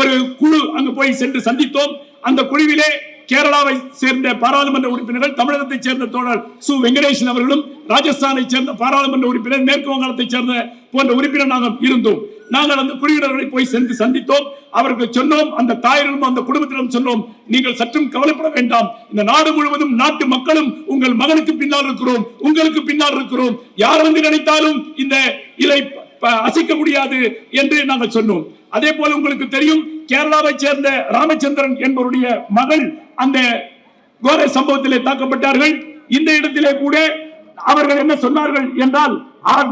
ஒரு குழு அங்கு போய் சென்று சந்தித்தோம். அந்த குழுவிலே கேரளாவை சேர்ந்த பாராளுமன்ற உறுப்பினர்கள், தமிழகத்தை சேர்ந்த தோழர் சு வெங்கடேசன் அவர்களும், ராஜஸ்தானை சேர்ந்த பாராளுமன்ற உறுப்பினர், மேற்கு வங்காளத்தை சேர்ந்த போன்ற உறுப்பினர் நாங்கள் இருந்தோம். நாங்கள் அந்த குழுவினர்களை போய் சென்று சந்தித்தோம். அவருக்கு சொன்னோம், அந்த தாயர்களும் அந்த குடும்பத்திலும் சொன்னோம், நீங்கள் சற்றும் கவலைப்பட வேண்டாம், இந்த நாடு முழுவதும் நாட்டு மக்களும் உங்கள் மகனுக்கு பின்னால் இருக்கிறோம், உங்களுக்கு பின்னால் இருக்கிறோம், யார் வந்து நினைத்தாலும் இந்த இதை அசைக்க முடியாது என்று நாங்கள் சொன்னோம். அதே போல உங்களுக்கு தெரியும், கேரளாவை சேர்ந்த ராமச்சந்திரன் என்பவருடைய மகள் அந்த கோர சம்பவத்திலே தாக்கப்பட்டார்கள். இந்த இடத்திலே கூட அவர்கள் என்ன சொன்னார்கள் என்றால்,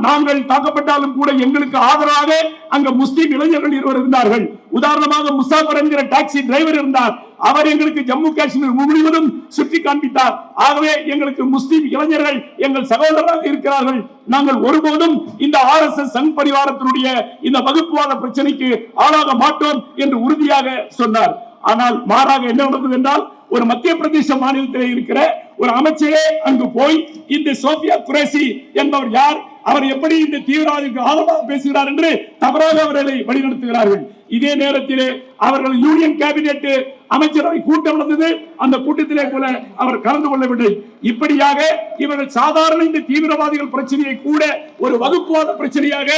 நாங்கள் தாக்கப்பட்டாலும் கூட எங்களுக்கு ஆதரவாக அங்க முஸ்லீம் இளைஞர்கள் இருவர் இருந்தார்கள். உதாரணமாக முசாபர் என்கிற டாக்ஸி டிரைவர் இருந்தார். அவர் எங்களுக்கு ஜம்மு காஷ்மீர் முழுவதும் சுற்றி காண்பித்தார். ஆகவே எங்களுக்கு முஸ்லீம் இளைஞர்கள் எங்கள் சகோதரராக இருக்கிறார்கள். நாங்கள் ஒருபோதும் இந்த RSS சங் பரிவாரத்தினுடைய இந்த வகுப்புவாத பிரச்சனைக்கு ஆளாக மாட்டோம் என்று உறுதியாக சொன்னார். ஆனால் மாறாக என்ன நடந்தது என்றால், ஒரு மத்திய பிரதேச மாநிலத்தில் இருக்கிற ஒரு அமைச்சரே அங்கு போய் இந்த சோபியா குரேசி என்பவர் யார், அவர் எப்படி இந்த தீவிரவாதிக்கு ஆதரவாக பேசுகிறார் என்று தவறாக அவர்களை வழிநடத்துகிறார்கள். இதே நேரத்திலே அவர்கள் யூனியன் கேபினெட் அமைச்சரவை கூட்டம் நடந்தது. அந்த கூட்டத்திலே கூட அவர் கலந்து கொள்ளவில்லை. இப்படியாக இவர்கள் சாதாரண இந்த தீவிரவாதிகள் பிரச்சனையை கூட ஒரு வகுப்புவாத பிரச்சனையாக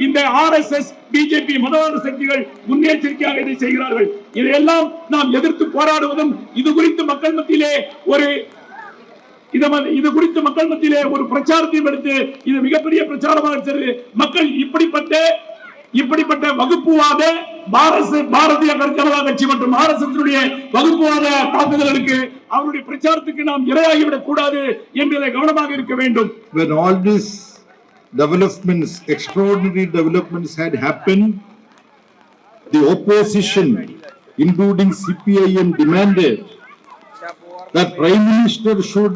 இந்த RSS பிஜேபி மதவாத சக்திகள் முன்னெச்சரிக்கையாக இதை செய்கிறார்கள். இதையெல்லாம் நாம் எதிர்த்து போராடுவதும் இது குறித்து மக்கள் மத்தியிலே ஒரு பிரச்சாரத்தையும் எடுத்து இது மிகப்பெரிய பிரச்சாரமாக மக்கள் இப்படிப்பட்ட வகுப்புவாத பாரதிய ஜனதா கட்சி மற்றும் RSS வகுப்புவாத தாக்குதலுக்கு அவருடைய பிரச்சாரத்துக்கு நாம் இரையாகிவிடக் கூடாது என்பதை கவனமாக இருக்க வேண்டும். When all these developments, extraordinary developments had happened, the opposition, including Cpim, demanded that Prime Minister should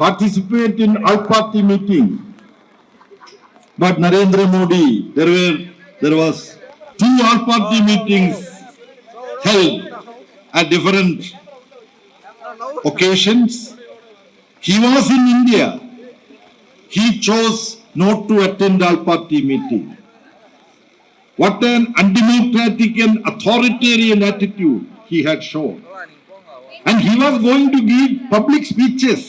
participate in all-party meeting. But Narendra Modi, there was 2 all-party meetings held at different occasions. He was in India. He chose not to attend all-party meeting. What an undemocratic and authoritarian attitude he had shown. And he was going to give public speeches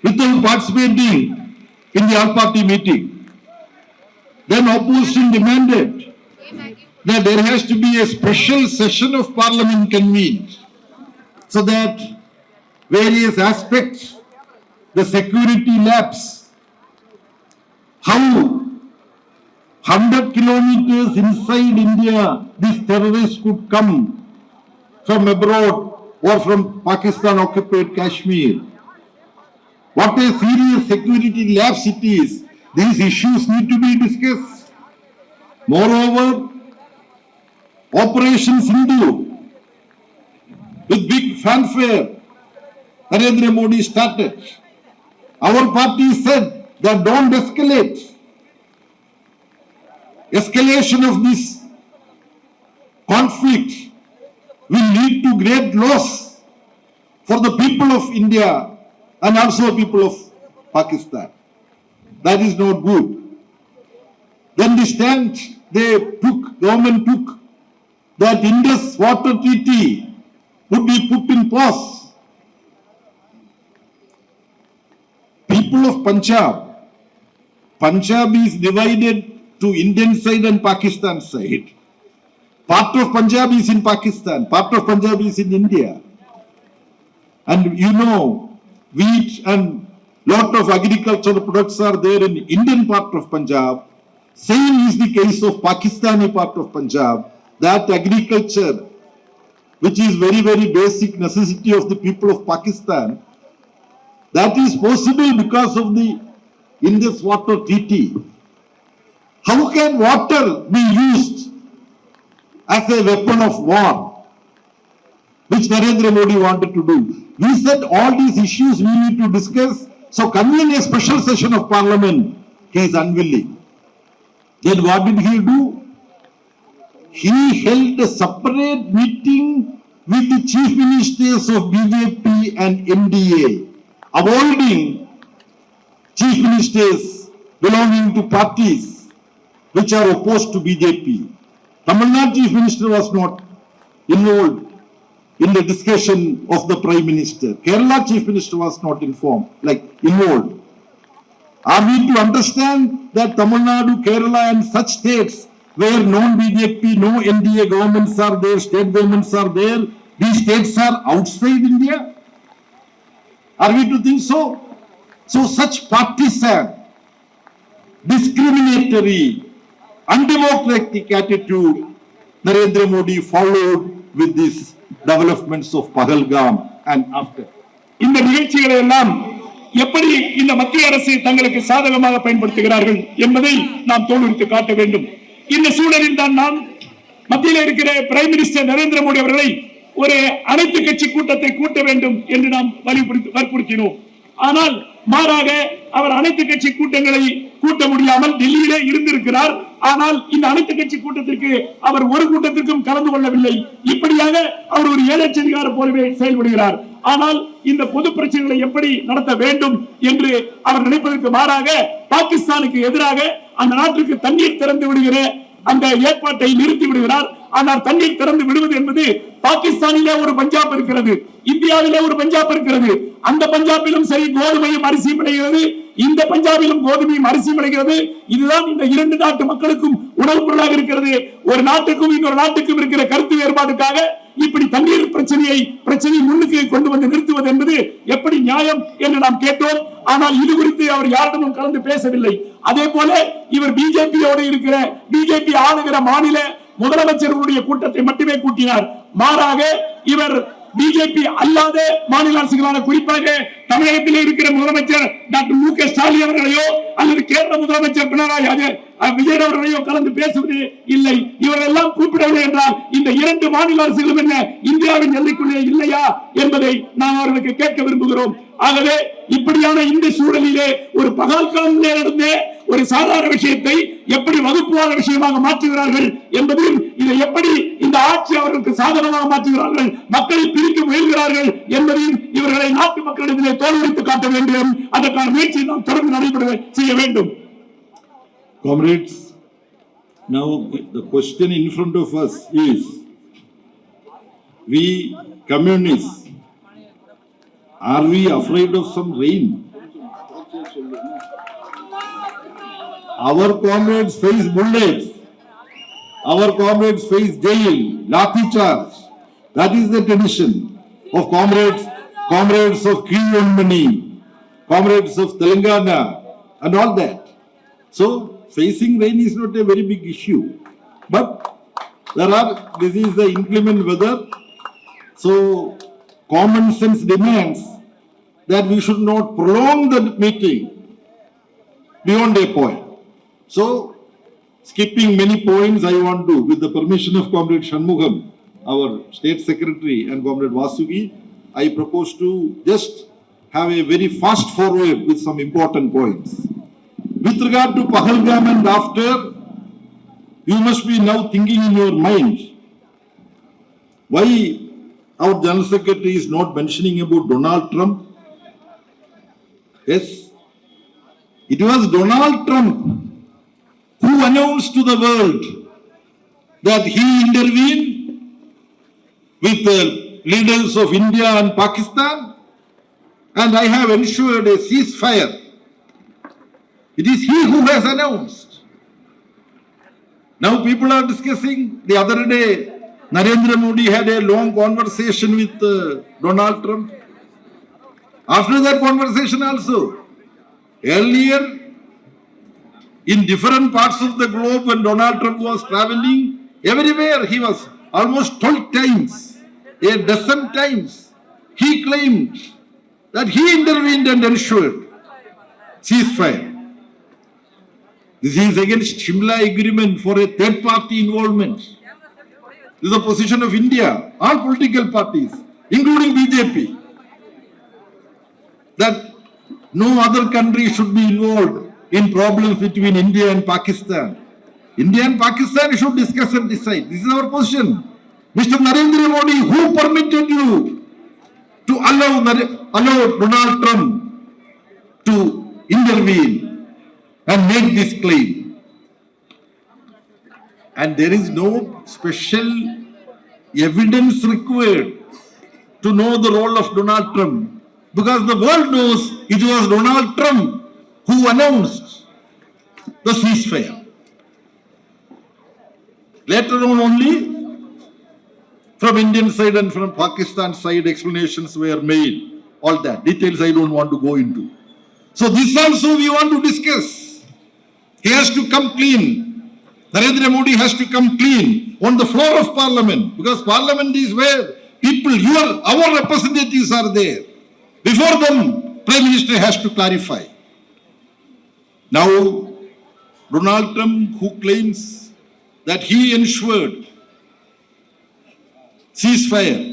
without participating in the all-party meeting. Then opposition demanded that there has to be a special session of parliament convened so that various aspects, the security lapse, how 100 kilometers inside India these terrorists could come from abroad or from Pakistan occupied Kashmir. What a serious security lapse it is. These issues need to be discussed. Moreover, Operation Citu, with big fanfare, Narendra Modi started. Our party said that don't escalate. Escalation of this conflict will lead to great loss for the people of India and also people of Pakistan. That is not good. Then the stand government took that Indus water treaty would be put in pause. People of Punjab is divided to Indian side and Pakistan side. Part of Punjab is in Pakistan, part of Punjab is in India. And you know, wheat and lot of agricultural products are there in Indian part of Punjab. Same is the case of Pakistani part of Punjab. That agriculture, which is very, very basic necessity of the people of Pakistan, that is possible because of the Indus Water Treaty. How can water be used as a weapon of war, which Narendra Modi wanted to do? We said all these issues we need to discuss. So convene a special session of parliament. He is unwilling. Then what did he do? He held a separate meeting with the chief ministers of BJP and NDA, avoiding chief ministers belonging to parties which are opposed to BJP. Tamil Nadu chief minister was not involved in the discussion of the prime minister. Kerala chief minister was not involved. Are we to understand that Tamil Nadu, Kerala and such states where non-BJP, no NDA governments are there, state governments are there, these states are outside India? Are we to think so? So such partisan, discriminatory, undemocratic attitude Narendra Modi followed with these developments of Pahalgam and after. இந்த நிகழ்ச்சிகளை எல்லாம் எப்படி இந்த மத்திய அரசு தங்களுக்கு சாதகமாக பயன்படுத்துகிறார்கள் என்பதை நாம் தோலுரித்து காட்ட வேண்டும். இந்த சூழலில் தான் நான் மத்தியில் இருக்கிற பிரைம் மினிஸ்டர் நரேந்திர மோடி அவர்களை ஒரு அனைத்து கட்சி கூட்டத்தை கூட்ட வேண்டும் என்று நாம் வற்புறுத்தினோம். ஆனால் மாறாக அவர் அனைத்து கட்சி கூட்டங்களை கூட்ட முடியாமல் டெல்லியிலே இருந்திருக்கிறார். ஆனால் இந்த அனைத்து கட்சி கூட்டத்திற்கு அவர் ஒரு கூட்டத்திற்கும் கலந்து கொள்ளவில்லை. இப்படியாக அவர் ஒரு ஏழச்சதிகார போலவே செயல்படுகிறார். ஆனால் இந்த பொது பிரச்சனைகளை எப்படி நடத்த வேண்டும் என்று அவர் நினைப்பதற்கு மாறாக பாகிஸ்தானுக்கு எதிராக அந்த நாட்டிற்கு தண்ணீர் திறந்து விடுகிற அந்த ஏற்பாட்டை நிறுத்தி விடுகிறார். ஆனால் தண்ணீர் திறந்து விடுவது என்பது பாகிஸ்தானிலே ஒரு பஞ்சாப் இருக்கிறது, இந்தியாவிலே ஒரு பஞ்சாப் இருக்கிறது. அந்த பஞ்சாபிலும் சரி கோதுமையும் அரிசியும் விளைகிறது, இந்த பஞ்சாபிலும் கோதுமையும் அரிசியும் விளைகிறது. இதுதான் இந்த இரண்டு நாட்டு மக்களுக்கும் உணவு பொருளாக இருக்கிறது. ஒரு நாட்டுக்கும் இன்னொரு நாட்டுக்கும் இருக்கிற கருத்து வேறுபாடுக்காக இப்படி தண்ணீர் பிரச்சனையை முன்னுக்கு கொண்டு வந்து நிறுத்துவது என்பது எப்படி நியாயம் என்று நாம் கேட்டோம். ஆனால் இது குறித்து அவர் யாரிடமும் கலந்து பேசவில்லை. அதே போல இவர் பிஜேபியோடு இருக்கிற பிஜேபி ஆளுகிற மாநில முதலமைச்சர்களுடைய கூட்டத்தை மட்டுமே கூட்டினார். மாறாக இவர் பிஜேபி அல்லாத மாநில அரசுகளான குறிப்பாக தமிழகத்தில் இருக்கிற முதலமைச்சர் டாக்டர் மு.க. ஸ்டாலின் அவர்களையோ அல்லது கேரள முதலமைச்சர் பினராயி விஜயன் அவர்களையோ கலந்து பேசுவது இல்லை. இவரெல்லாம் கூப்பிடவில்லை என்றால் இந்த இரண்டு மாநில அரசுகளும் என்ன இந்தியாவின் எல்லைக்குள்ளே இல்லையா என்பதை நாம் அவர்களுக்கு கேட்க விரும்புகிறோம். ஆகவே இப்படியான இந்த சூழலிலே ஒரு பகல்காமிலே நடந்த ஒரு சாதாரண விஷயத்தை எப்படி வகுப்புவாத விஷயமாக மாற்றுகிறார்கள் என்பதையும் இதை எப்படி இந்த ஆட்சி அவர்களுக்கு சாதகமாக மாற்றுகிறார்கள், மக்களை பிரிக்க முயல்கிறார்கள் என்பதையும் இவர்களை நாட்டு மக்களிடத்திலே தோல்வித்து காட்ட வேண்டும். அதற்கான முயற்சியை நாம் தொடர்ந்து நடைபெற செய்ய வேண்டும். Comrades, now the question in front of us is, we communists, are we afraid of some rain? Our comrades face bullets. Our comrades face jail, lathi charge. That is the tradition of comrades of Kiyonmani, comrades of Telangana, and all that. So facing rain is not a very big issue. But this is the inclement weather. So common sense demands that we should not prolong the meeting beyond a point. So, skipping many points, I want to, with the permission of Comrade Shanmugam, our State Secretary, and Comrade Vasugi, I propose to just have a very fast forward with some important points. With regard to Pahalgam and after, you must be now thinking in your mind, why our General Secretary is not mentioning about Donald Trump? Yes, it was Donald Trump who announced to the world that he intervened with the leaders of India and Pakistan, and I have ensured a ceasefire. It is he who has announced. Now people are discussing, the other day Narendra Modi had a long conversation with Donald Trump. After that conversation also, earlier in different parts of the globe when Donald Trump was traveling, everywhere he was almost 12 times, a dozen times, he claimed that he intervened and ensured ceasefire. This is against Shimla agreement for a third party involvement. This is the position of India, all political parties, including BJP, that no other country should be involved in problems between India and Pakistan. India and Pakistan should discuss and decide. This is our position. Mr. Narendra Modi, who permitted you to allow Donald Trump to intervene and make this claim? And there is no special evidence required to know the role of Donald Trump, because the world knows it was Donald Trump who announced the ceasefire. Later on only, from Indian side and from Pakistan side, explanations were made. All that details I don't want to go into. So this also we want to discuss. He has to come clean. Narendra Modi has to come clean on the floor of Parliament, because Parliament is where people, our representatives are there. Before them, Prime Minister has to clarify. Now, Donald Trump, who claims that he ensured ceasefire,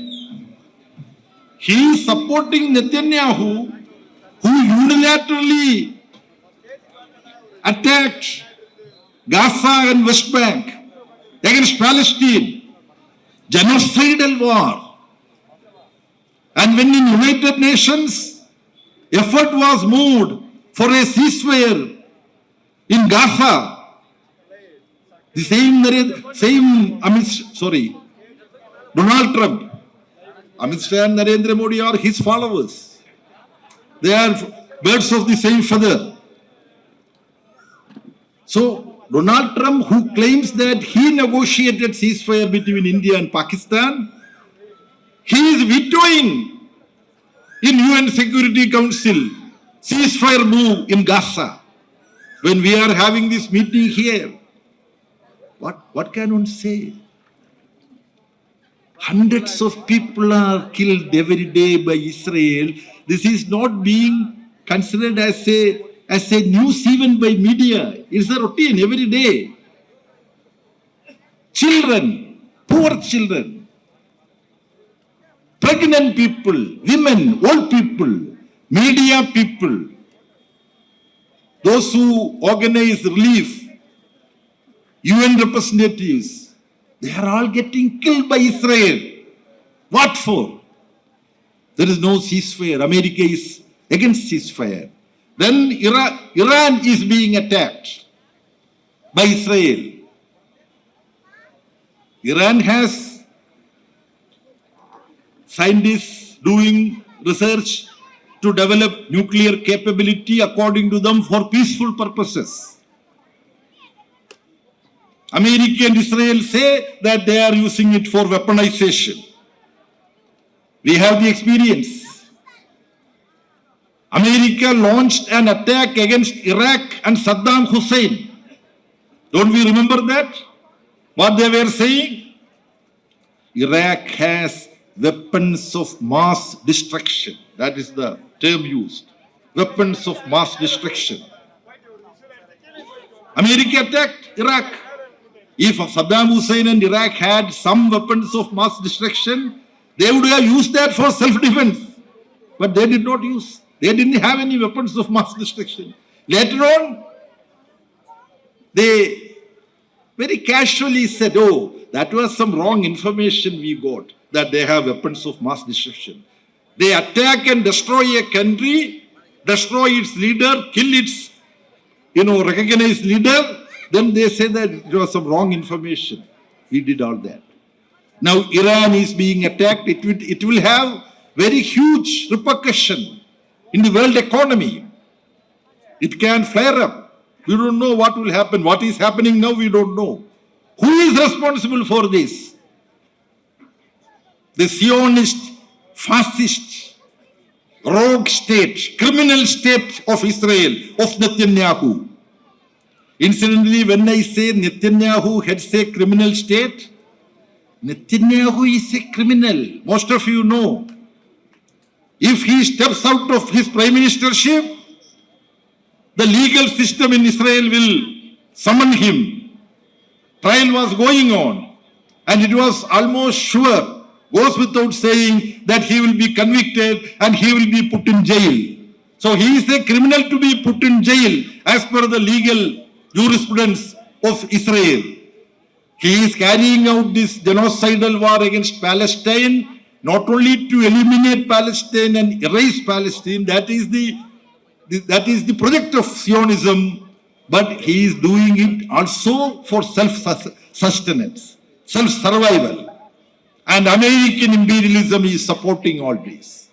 he is supporting Netanyahu, who unilaterally attacked Gaza and West Bank against Palestine, genocidal war. And when in United Nations effort was moved for a ceasefire in Gaza, the Donald Trump, Amit Shah and Narendra Modi are his followers. They are birds of the same feather. So Donald Trump, who claims that he negotiated ceasefire between India and Pakistan, he is vetoing in UN Security Council ceasefire move in Gaza. When we are having this meeting here, what can one say? Hundreds of people are killed every day by Israel. This is not being considered as a news even by media. It's a routine every day. Children, poor children, pregnant people, women, old people, media people, those who organize relief, UN representatives, they are all getting killed by Israel. What for? There is no ceasefire. America is against ceasefire. Then Iran is being attacked by Israel. Iran has scientists doing research to develop nuclear capability, according to them, for peaceful purposes. America and Israel say that they are using it for weaponization. We have the experience. America launched an attack against Iraq and Saddam Hussein. Don't we remember that? What they were saying? Iraq has weapons of mass destruction. That is the term used. Weapons of mass destruction. America attacked Iraq. If Saddam Hussein and Iraq had some weapons of mass destruction, they would have used that for self-defense. But they did not use. They didn't have any weapons of mass destruction. Later on, they very casually said, oh, that was some wrong information we got, that they have weapons of mass destruction. They attack and destroy a country, destroy its leader, kill its, recognized leader. Then they say that it was some wrong information. We did all that. Now Iran is being attacked. It will have very huge repercussion in the world economy. It can flare up. We don't know what will happen. What is happening now, we don't know. Who is responsible for this? The Zionist, fascist rogue state, criminal state of Israel, of Netanyahu. Incidentally, when I say Netanyahu heads a criminal state, Netanyahu is a criminal. Most of you know. If he steps out of his prime ministership, the legal system in Israel will summon him. Trial was going on, and it was almost sure, goes without saying, that he will be convicted and he will be put in jail. So he is a criminal to be put in jail as per the legal jurisprudence of Israel. He is carrying out this genocidal war against Palestine, not only to eliminate Palestine and erase Palestine, that is the project of Zionism, but he is doing it also for self-sustenance, self-survival. And American imperialism is supporting all this.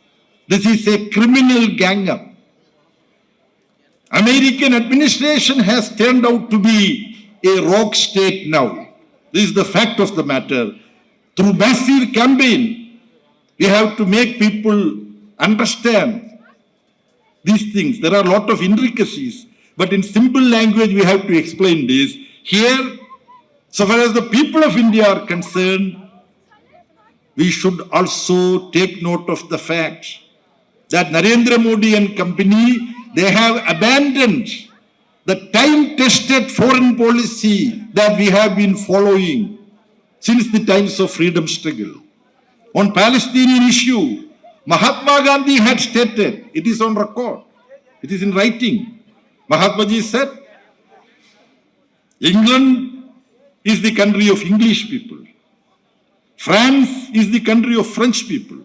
This is a criminal gang up. American administration has turned out to be a rogue state now. This is the fact of the matter. Through massive campaign, we have to make people understand these things. There are a lot of intricacies, but in simple language we have to explain this. Here, so far as the people of India are concerned, we should also take note of the fact that Narendra Modi and company, they have abandoned the time-tested foreign policy that we have been following since the times of freedom struggle. On Palestinian issue, Mahatma Gandhi had stated, it is on record, it is in writing. Mahatma Ji said, England is the country of English people. France is the country of French people.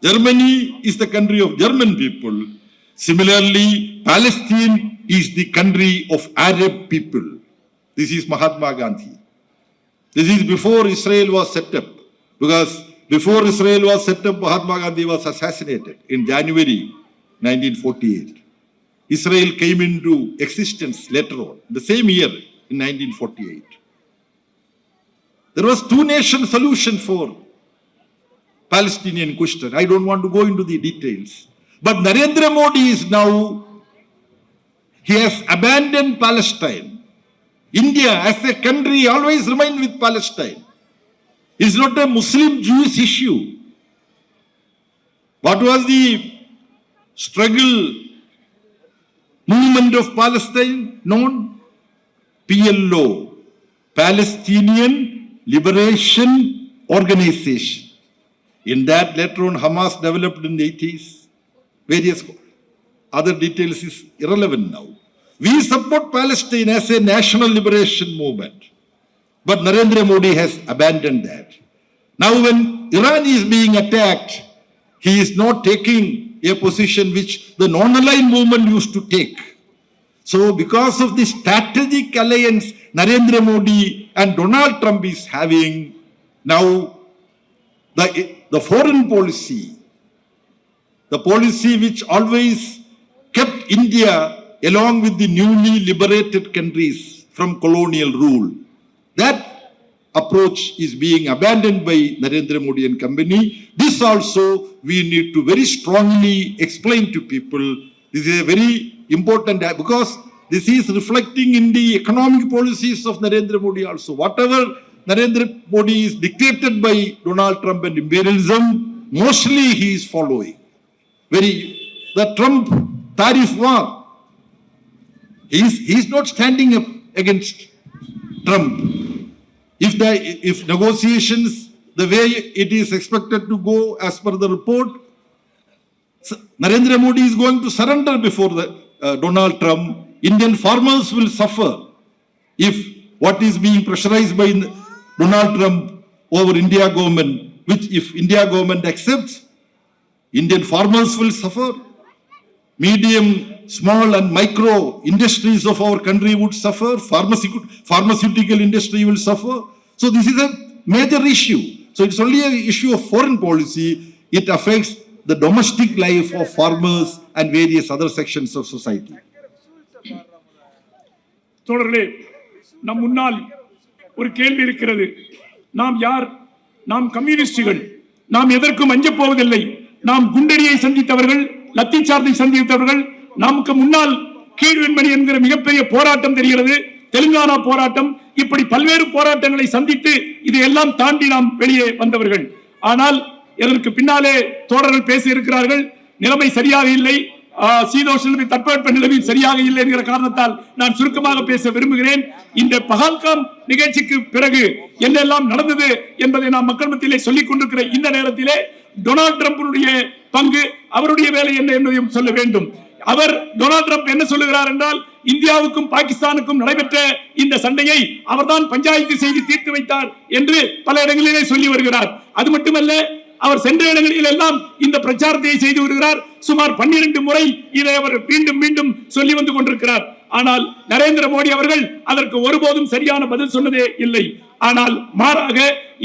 Germany is the country of German people. Similarly, Palestine is the country of Arab people. This is Mahatma Gandhi. This is before Israel was set up. Because before Israel was set up, Mahatma Gandhi was assassinated in January 1948. Israel came into existence later on, the same year in 1948. There was two-nation solution for Palestinian question. I don't want to go into the details. But Narendra Modi is now, he has abandoned Palestine. India as a country always remained with Palestine. It's not a Muslim-Jewish issue. What was the struggle movement of Palestine known? PLO, Palestinian Liberation Organization. In that, later on, Hamas developed in the 80s. Various other details is irrelevant now. We support Palestine as a national liberation movement. But Narendra Modi has abandoned that. Now when Iran is being attacked, he is not taking a position which the non-aligned movement used to take. So because of the strategic alliance Narendra Modi and Donald Trump is having, now the foreign policy, the policy which always kept India along with the newly liberated countries from colonial rule, that approach is being abandoned by Narendra Modi and company. This also we need to very strongly explain to people. This is a very important, because this is reflecting in the economic policies of Narendra Modi also. Whatever Narendra Modi is dictated by Donald Trump and imperialism, mostly he is following. The Trump tariff war, he is not standing up against Trump. If negotiations, the way it is expected to go as per the report, Narendra Modi is going to surrender before Donald Trump. Indian farmers will suffer if what is being pressurized by Donald Trump over India government, which if India government accepts, Indian farmers will suffer. Medium, small and micro industries of our country would suffer. Pharmaceutical industry will suffer. So this is a major issue. So it's only an issue of foreign policy. It affects the domestic life of farmers and various other sections of society. தொடர்களே, நம் முன்னால் ஒரு கேள்வி இருக்கிறது. நாம் யார்? நாம் கம்யூனிஸ்டுகள். நாம் எதற்கும் அஞ்சப் போவதில்லை. நாம் குண்டடியை சந்தித்தவர்கள், லத்தி சார்ஜை சந்தித்தவர்கள், நமக்கு முன்னால் கீழ்வெண்மணி என்கிற மிகப்பெரிய போராட்டம் தெரிகிறது, தெலுங்கானா போராட்டம், இப்படி பல்வேறு போராட்டங்களை சந்தித்து இதையெல்லாம் தாண்டி நாம் வெளியே வந்தவர்கள். ஆனால் இதற்கு பின்னாலே தோழர்கள் பேசி இருக்கிறார்கள், நிலைமை சரியாக இல்லை, சீதோஷ தட்பவெப்ப நிலைமை சரியாக இல்லை என்கிற காரணத்தால் நான் சுருக்கமாக பேச விரும்புகிறேன். இந்த பஹல்காம் நிகழ்ச்சிக்கு பிறகு என்னெல்லாம் நடந்தது என்பதை நாம் மக்கள் மத்தியிலே சொல்லிக் கொண்டிருக்கிற இந்த நேரத்திலே டொனால்ட் ட்ரம்பினுடைய பங்கு, அவருடைய வேலை என்ன என்பதையும் சொல்ல வேண்டும். அவர் டொனால்ட் ட்ரம்ப் என்ன சொல்லுகிறார் என்றால், இந்தியாவுக்கும் பாகிஸ்தானுக்கும் நடைபெற்ற இந்த சண்டையை அவர்தான் பஞ்சாயத்து செய்து தீர்த்து வைத்தார் என்று பல இடங்களிலே சொல்லி வருகிறார். அது மட்டுமல்ல, அவர் சென்ற இடங்களில் எல்லாம் இந்த பிரச்சாரத்தை செய்து வருகிறார். சுமார் 12 முறை இதை அவர் மீண்டும் மீண்டும் சொல்லி வந்து கொண்டிருக்கிறார். ஆனால் நரேந்திர மோடி அவர்கள் அதற்கு ஒருபோதும் சரியான பதில் சொன்னதே இல்லை. ஆனால் மாறாக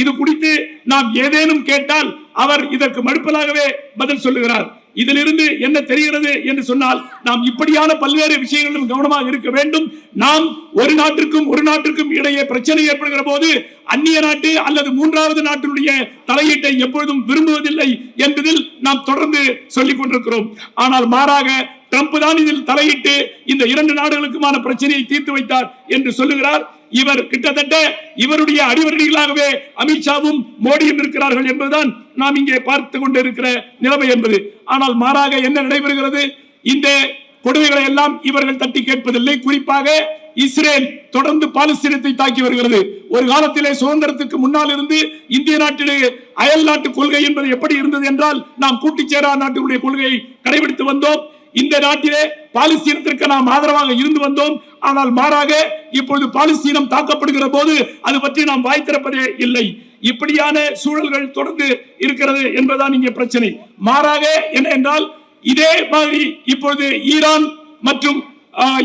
இது குறித்து நாம் ஏதேனும் கேட்டால் அவர் இதற்கு மறுப்பலாகவே பதில் சொல்லுகிறார். இதிலிருந்து என்ன தெரிகிறது என்று சொன்னால், நாம் இப்படியான பல்வேறு விஷயங்களிலும் கவனமாக இருக்க வேண்டும். நாம் ஒரு நாட்டிற்கும் இடையே பிரச்சனை ஏற்படுகிற போது அந்நிய நாட்டு அல்லது மூன்றாவது நாட்டினுடைய தலையீட்டை எப்பொழுதும் விரும்புவதில்லை என்பதில் நாம் தொடர்ந்து சொல்லிக் கொண்டிருக்கிறோம். ஆனால் மாறாக ட்ரம்ப் தான் இதில் தலையிட்டு இந்த 2 நாடுகளுக்குமான பிரச்சனையை தீர்த்து வைத்தார் என்று சொல்லுகிறார். இவர் கிட்டத்தட்ட இவருடைய அடிவருடிகளாகவே அமித்ஷாவும் மோடியும் இருக்கிறார்கள் என்பதுதான் நாம் இங்கே பார்த்து கொண்டிருக்கிற நிலைமை என்பது. ஆனால் மாறாக என்ன நடைபெறுகிறது? இந்த கொடுமைகளை எல்லாம் இவர்கள் தட்டி கேட்பதில்லை. குறிப்பாக இஸ்ரேல் தொடர்ந்து பாலஸ்தீனத்தை தாக்கி வருகிறது. ஒரு காலத்திலே சுதந்திரத்துக்கு முன்னால் இருந்து இந்திய நாட்டிலே அயல் நாட்டு கொள்கை என்பது எப்படி இருந்தது என்றால், நாம் கூட்டுச்சேரா நாட்டுடைய கொள்கையை கடைபிடித்து வந்தோம். இந்த நாட்டிலே பாலஸ்தீனத்திற்கு நாம் ஆதரவாக இருந்து வந்தோம். ஆனால் மாறாக இப்பொழுது பாலஸ்தீனம் தாக்கப்படுகிற போது அது பற்றி நாம் வாய் திறப்பதே இல்லை. இப்படியான சூழல்கள் தொடர்ந்து இருக்கிறது என்பதுதான் இங்கே பிரச்சனை. மாறாக என்ன என்றால், இதே மாதிரி இப்பொழுது ஈரான் மற்றும்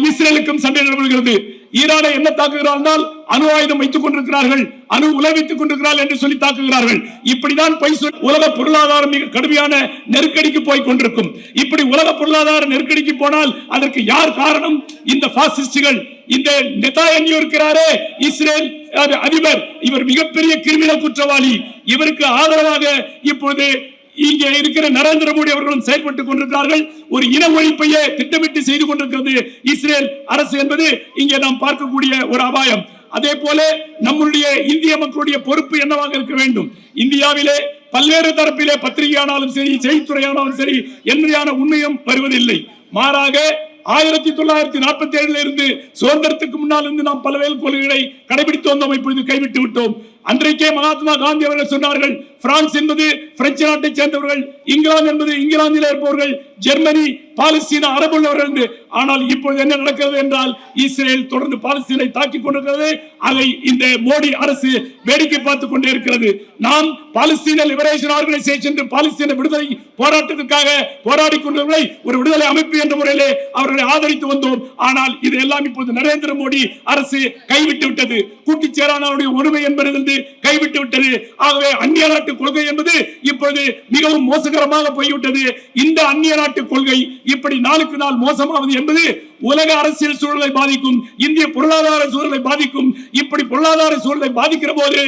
இஸ்ரேலுக்கும் சண்டை நடைபெறுகிறது. ஈரானை என்ன தாக்குகிறார்கள்? அணு ஆயுதம் வைத்துக் கொண்டிருக்கிறார்கள், அணு உலவித்துக் கொண்டிருக்கிறார்கள் என்று சொல்லி தாக்குகிறார்கள். இப்படிதான் உலக பொருளாதாரம் மிக கடுமையான நெருக்கடிக்கு போய் கொண்டிருக்கும். இப்படி உலக பொருளாதார நெருக்கடிக்கு போனால் அதற்கு யார் காரணம்? இந்த பாசிஸ்டுகள். இந்த நெதன்யாஹூ இருக்கிறாரே, இஸ்ரேல் அதிபர், இவர் மிகப்பெரிய கிரிமினல் குற்றவாளி. இவருக்கு ஆதரவாக இப்போது இங்கே இருக்கிற நரேந்திர மோடி அவர்களும் செயல்பட்டுக் கொண்டிருக்கிறார்கள். ஒரு இன ஒழிப்பையே திட்டமிட்டு செய்து கொண்டிருக்கிறது இஸ்ரேல் அரசு என்பது இங்கே நாம் பார்க்கக்கூடிய ஒரு அபாயம். அதே போல நம்முடைய இந்திய மக்களுடைய பொறுப்பு என்னவாக இருக்க வேண்டும்? இந்தியாவிலே பல்வேறு தரப்பிலே பத்திரிகையானாலும் சரி, செய்தித்துறையானாலும் சரி, என்னையான உண்மையும் வருவதில்லை. மாறாக 1947 இருந்து சுதந்திரத்துக்கு முன்னால் இருந்து நாம் பல்வேறு கொள்கைகளை கடைபிடித்து வந்தோம். இப்பொழுது கைவிட்டு விட்டோம். அன்றைக்கே மகாத்மா காந்தி அவர்கள் சொன்னார்கள், பிரான்ஸ் என்பது பிரெஞ்சு நாட்டை சேர்ந்தவர்கள், இங்கிலாந்து என்பது இங்கிலாந்தில் இருப்பவர்கள், ஜெர்மனி பாலஸ்தீன அரபு உள்ளவர்கள் என்று. ஆனால் இப்பொழுது என்ன நடக்கிறது என்றால், இஸ்ரேல் தொடர்ந்து பாலஸ்தீனை தாக்கிக் கொண்டிருக்கிறது. அதை இந்த மோடி அரசு வேடிக்கை பார்த்துக் கொண்டே இருக்கிறது. நாம் பாலஸ்தீன லிபரேஷன் ஆர்கனைசேஷன், பாலஸ்தீன விடுதலை போராட்டத்திற்காக போராடி கொண்டவர்களை ஒரு விடுதலை அமைப்பு என்ற முறையிலே அவர்களை ஆதரித்து வந்தோம். ஆனால் இதெல்லாம் இப்போது நரேந்திர மோடி அரசு கைவிட்டு விட்டது. கூட்டுச்சேரானுடைய உரிமை என்பது கைவிட்டு விட்டது. ஆகவே அந்நிய நாட்டு கொள்கை என்பது இப்பொழுது மிகவும் மோசகரமாக போய்விட்டது. இந்த அந்நிய நாட்டு கொள்கை இப்படி நாளுக்கு நாள் மோசமாவது என்பது உலக அரசியல் சூழலை பாதிக்கும், இந்திய பொருளாதார சூழலை பாதிக்கும். இப்படி பொருளாதார சூழலை பாதிக்கிற போது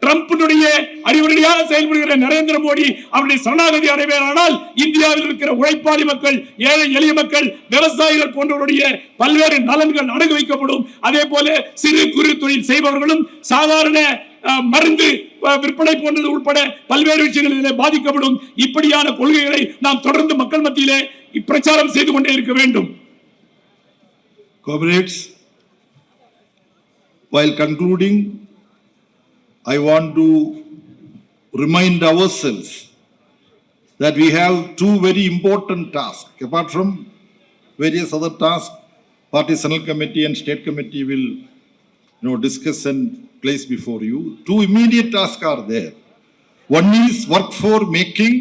ட்ரம்பினுடைய அடிவடியாக செயல்படுகிற நரேந்திர மோடி அவருடைய சரணாகதி அடைவாரானால், இந்தியாவில் இருக்கிற உழைப்பாளி மக்கள், ஏழை எளிய மக்கள், விவசாயிகள் போன்றவருடைய பல்வேறு நலன்கள் அடகு வைக்கப்படும். அதே போல சிறு குறு தொழில் செய்பவர்களும், சாதாரண மருந்து விற்பனை போன்றது உட்பட பல்வேறு விஷயங்களில் பாதிக்கப்படும். இப்படியான கொள்கைகளை நாம் தொடர்ந்து மக்கள் மத்தியிலே பிரச்சாரம் செய்து கொண்டே இருக்க வேண்டும். Comrades, while concluding, I want to remind ourselves that we have two very important tasks. Apart from various other tasks, Party Central Committee and State Committee will discuss and place before you. Two immediate tasks are there. One is work for making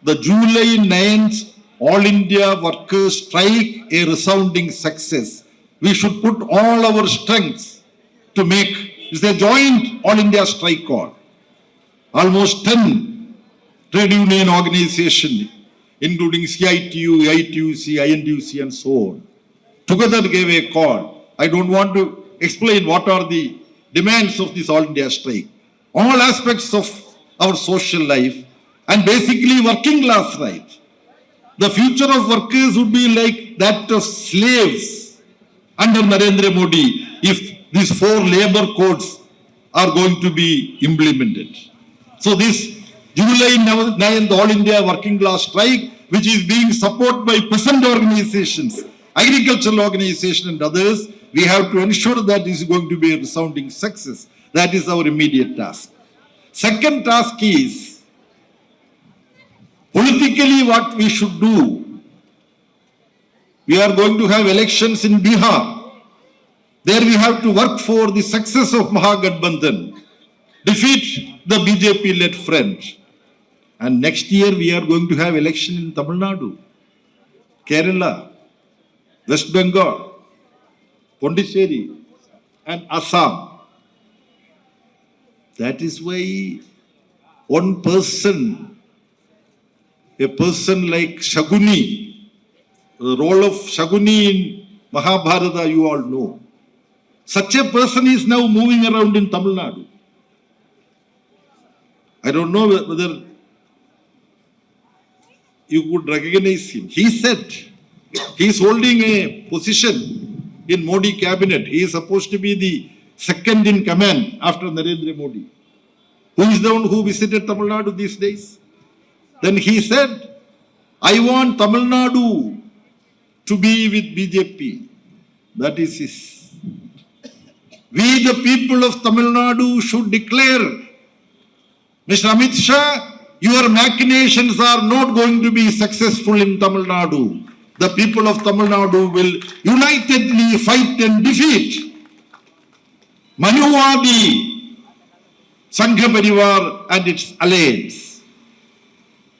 the July 9th All India Workers' Strike a resounding success. We should put all our strengths to make it's a joint All India strike call. Almost 10 trade union organizations, including CITU, ITUC, INTUC and so on, together gave a call. I don't want to explain what are the demands of this All India strike. All aspects of our social life and basically working class right. The future of workers would be like that of slaves under Narendra Modi if these 4 labor codes are going to be implemented. So this July 9th All India Working Class Strike, which is being supported by peasant organizations, agricultural organizations and others, we have to ensure that this is going to be a resounding success. That is our immediate task. Second task is, politically what we should do. We are going to have elections in Bihar. There we have to work for the success of Mahagathbandhan, defeat the BJP-led front. And next year we are going to have election in Tamil Nadu, Kerala, West Bengal, Pondicherry, and Assam. That is why one person, a person like Shaguni, the role of Shaguni in Mahabharata you all know. Such a person is now moving around in Tamil Nadu. I don't know whether you could recognize him. He said he is holding a position in Modi cabinet. He is supposed to be the second in command after Narendra Modi. Who is the one who visited Tamil Nadu these days? Then he said, I want Tamil Nadu to be with BJP. That is his. We, the people of Tamil Nadu, should declare, Mr. Amit Shah, your machinations are not going to be successful in Tamil Nadu. The people of Tamil Nadu will unitedly fight and defeat Manuvadi, Sangha Parivar and its allies.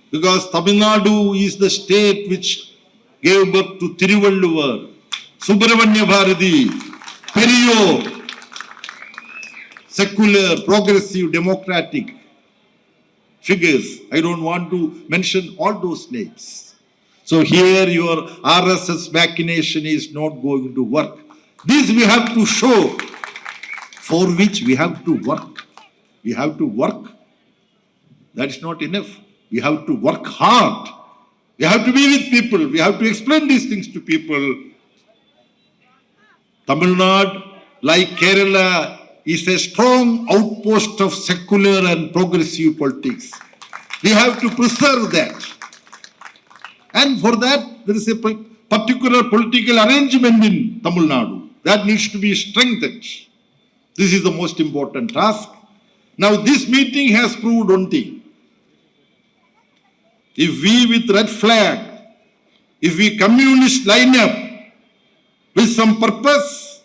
Because Tamil Nadu is the state which gave birth to Thiruvalluvar, Subramanya Bharati, Periyar, secular, progressive, democratic figures. I don't want to mention all those names. So here your RSS machination is not going to work. This we have to show, for which we have to work. We have to work. That is not enough. We have to work hard. We have to be with people. We have to explain these things to people. Tamil Nadu, like Kerala, is a strong outpost of secular and progressive politics. We have to preserve that. And for that, there is a particular political arrangement in Tamil Nadu that needs to be strengthened. This is the most important task. Now, this meeting has proved one thing. If we with red flag, if we communist line up with some purpose,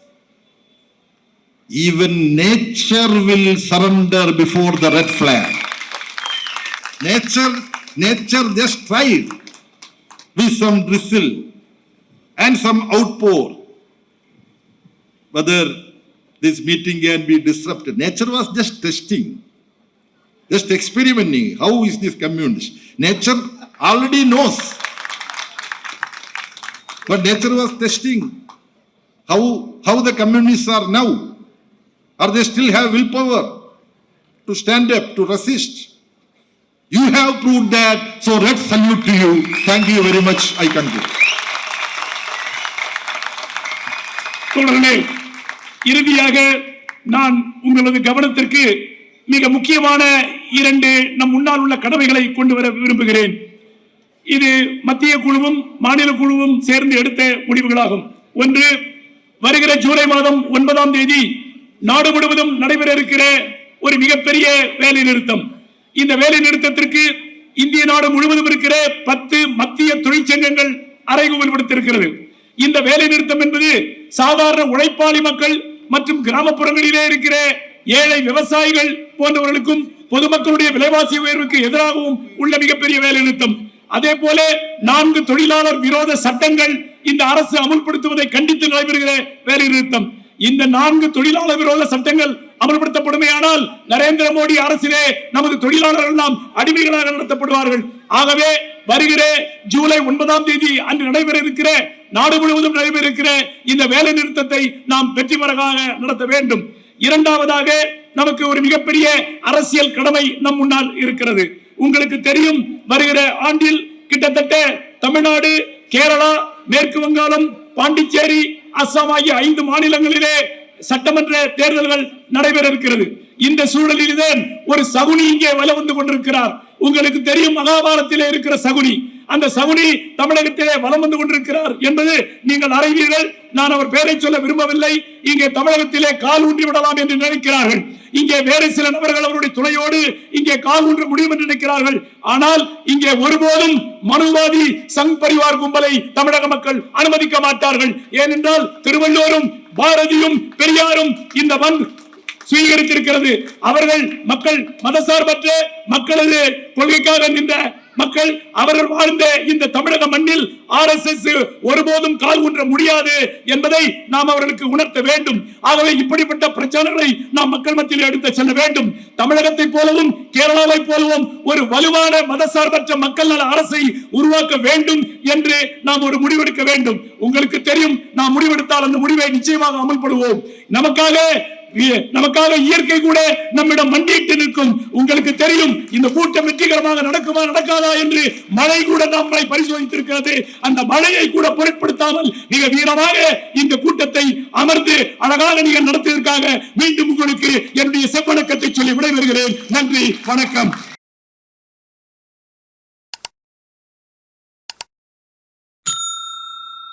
even nature will surrender before the red flag. Nature just tried with some drizzle and some outpour whether this meeting can be disrupted. Nature was just testing, just experimenting. How is this communist? Nature already knows. But nature was testing how the communists are now. Or they still have willpower to stand up, to resist. You have proved that, so red salute to you. Thank you very much. I conclude. தோழர்களே, இறுதியாக நான் உங்களது கவனத்திற்கு மிக முக்கியமான 2 நம் முன்னால் உள்ள கடமைகளை கொண்டு வர விரும்புகிறேன். இது மத்திய குழுவும் மாநில குழுவும் சேர்ந்து எடுத்த முடிவுகளாகும். ஒன்று, வருகிற ஜூலை மாதம் 9ஆம் தேதி நாடு முழுவதும் நடைபெற இருக்கிற ஒரு மிகப்பெரிய வேலை நிறுத்தம். இந்த வேலை நிறுத்தத்திற்கு இந்திய நாடு முழுவதும் இருக்கிற 10 மத்திய தொழிற்சங்கங்கள் அறைகூவல் விடுத்திருக்கிறது. இந்த வேலை நிறுத்தம் என்பது சாதாரண உழைப்பாளி மக்கள் மற்றும் கிராமப்புறங்களிலே இருக்கிற ஏழை விவசாயிகள் போன்றவர்களுக்கும் பொதுமக்களுடைய விலைவாசி உயர்வுக்கு எதிராகவும் உள்ள மிகப்பெரிய வேலை நிறுத்தம். அதே போல 4 தொழிலாளர் விரோத சட்டங்கள் இந்த அரசு அமல்படுத்துவதை கண்டித்து நடைபெறுகிற வேலை நிறுத்தம். இந்த 4 தொழிலாளர் விரோத சட்டங்கள் அமல்படுத்தப்படுமையானால் நரேந்திர மோடி அரசிலே நமது தொழிலாளர்கள் எல்லாம் அடிமைகளாக நடத்தப்படுவார்கள். ஆகவே வருகிற ஜூலை 9ஆம் தேதி அன்று நடைபெற இருக்கிற நாடு முழுவதும் நடைபெற இருக்கிற இந்த வேலை நிறுத்தத்தை நாம் வெற்றிகரமாக நடத்த வேண்டும். இரண்டாவதாக நமக்கு ஒரு மிகப்பெரிய அரசியல் கடமை நம் முன்னால் இருக்கிறது. உங்களுக்கு தெரியும், வருகிற ஆண்டில் கிட்டத்தட்ட தமிழ்நாடு, கேரளா, மேற்கு வங்காளம், பாண்டிச்சேரி, அஸ்ஸாம் ஆகிய 5 மாநிலங்களிலே சட்டமன்ற தேர்தல்கள் நடைபெற இருக்கிறது. இந்த சூழலில் தான் ஒரு சகுனி இங்கே வலம் வந்து கொண்டிருக்கிறார். உங்களுக்கு தெரியும், மகாபாரதத்திலே இருக்கிற சகுனி, அந்த சகுனி தமிழகத்திலே வலம் வந்து கொண்டிருக்கிறார் என்பது நீங்கள் அறிவீர்கள். நான் அவர் பெயரை சொல்ல விரும்பவில்லை. இங்கே தமிழகத்திலே கால் ஊன்றி விடலாம் என்று நினைக்கிறார்கள். இங்கே வேறு சில நபர்கள் அவருடைய துணையோடு இங்கே கால் ஊன்ற முடியும் என்று நினைக்கிறார்கள். ஆனால் இங்கே ஒருபோதும் மனுவாதி சங் பரிவார் கும்பலை தமிழக மக்கள் அனுமதிக்க மாட்டார்கள். ஏனென்றால் திருவள்ளுவரும் பாரதியும் பெரியாரும் இந்த மண் சுவீகரித்திருக்கிறது. அவர்கள் மக்கள் மதசார்பற்ற மக்களது கொள்கைக்காக நின்ற மக்கள். அவர்கள் வாழ்ந்த இந்த தமிழக மண்ணில் RSS ஒருபோதும் கால் ஊன்ற முடியாது என்பதை நாம் அவர்களுக்கு உணர்த்த வேண்டும். ஆகவே இப்படிப்பட்ட பிரச்சாரங்களை நாம் மக்கள் மத்தியில் எடுத்து செல்ல வேண்டும். தமிழகத்தை போலவும் கேரளாவை போலவும் ஒரு வலுவான மதசார்பற்ற மக்கள் நல அரசை உருவாக்க வேண்டும் என்று நாம் ஒரு முடிவெடுக்க வேண்டும். உங்களுக்கு தெரியும், நாம் முடிவெடுத்தால் அந்த முடிவை நிச்சயமாக அமல்படுவோம். நமக்காக இயற்கை கூட நம்மிடம் மண்டியிட்டு நிற்கும். உங்களுக்கு தெரியும், இந்த கூட்டம் வெற்றிகரமாக நடக்குமா நடக்காதா என்று மழை கூட நம்மை பரிசோதித்திருக்கிறது. அந்த மழையை கூட பொருட்படுத்தாமல் மிக வீரமாக இந்த கூட்டத்தை அமர்ந்து அழகாக நீங்கள் நடத்தியதற்காக மீண்டும் உங்களுக்கு என்னுடைய செவ்வணக்கத்தை சொல்லி விடைபெறுகிறேன். நன்றி, வணக்கம்.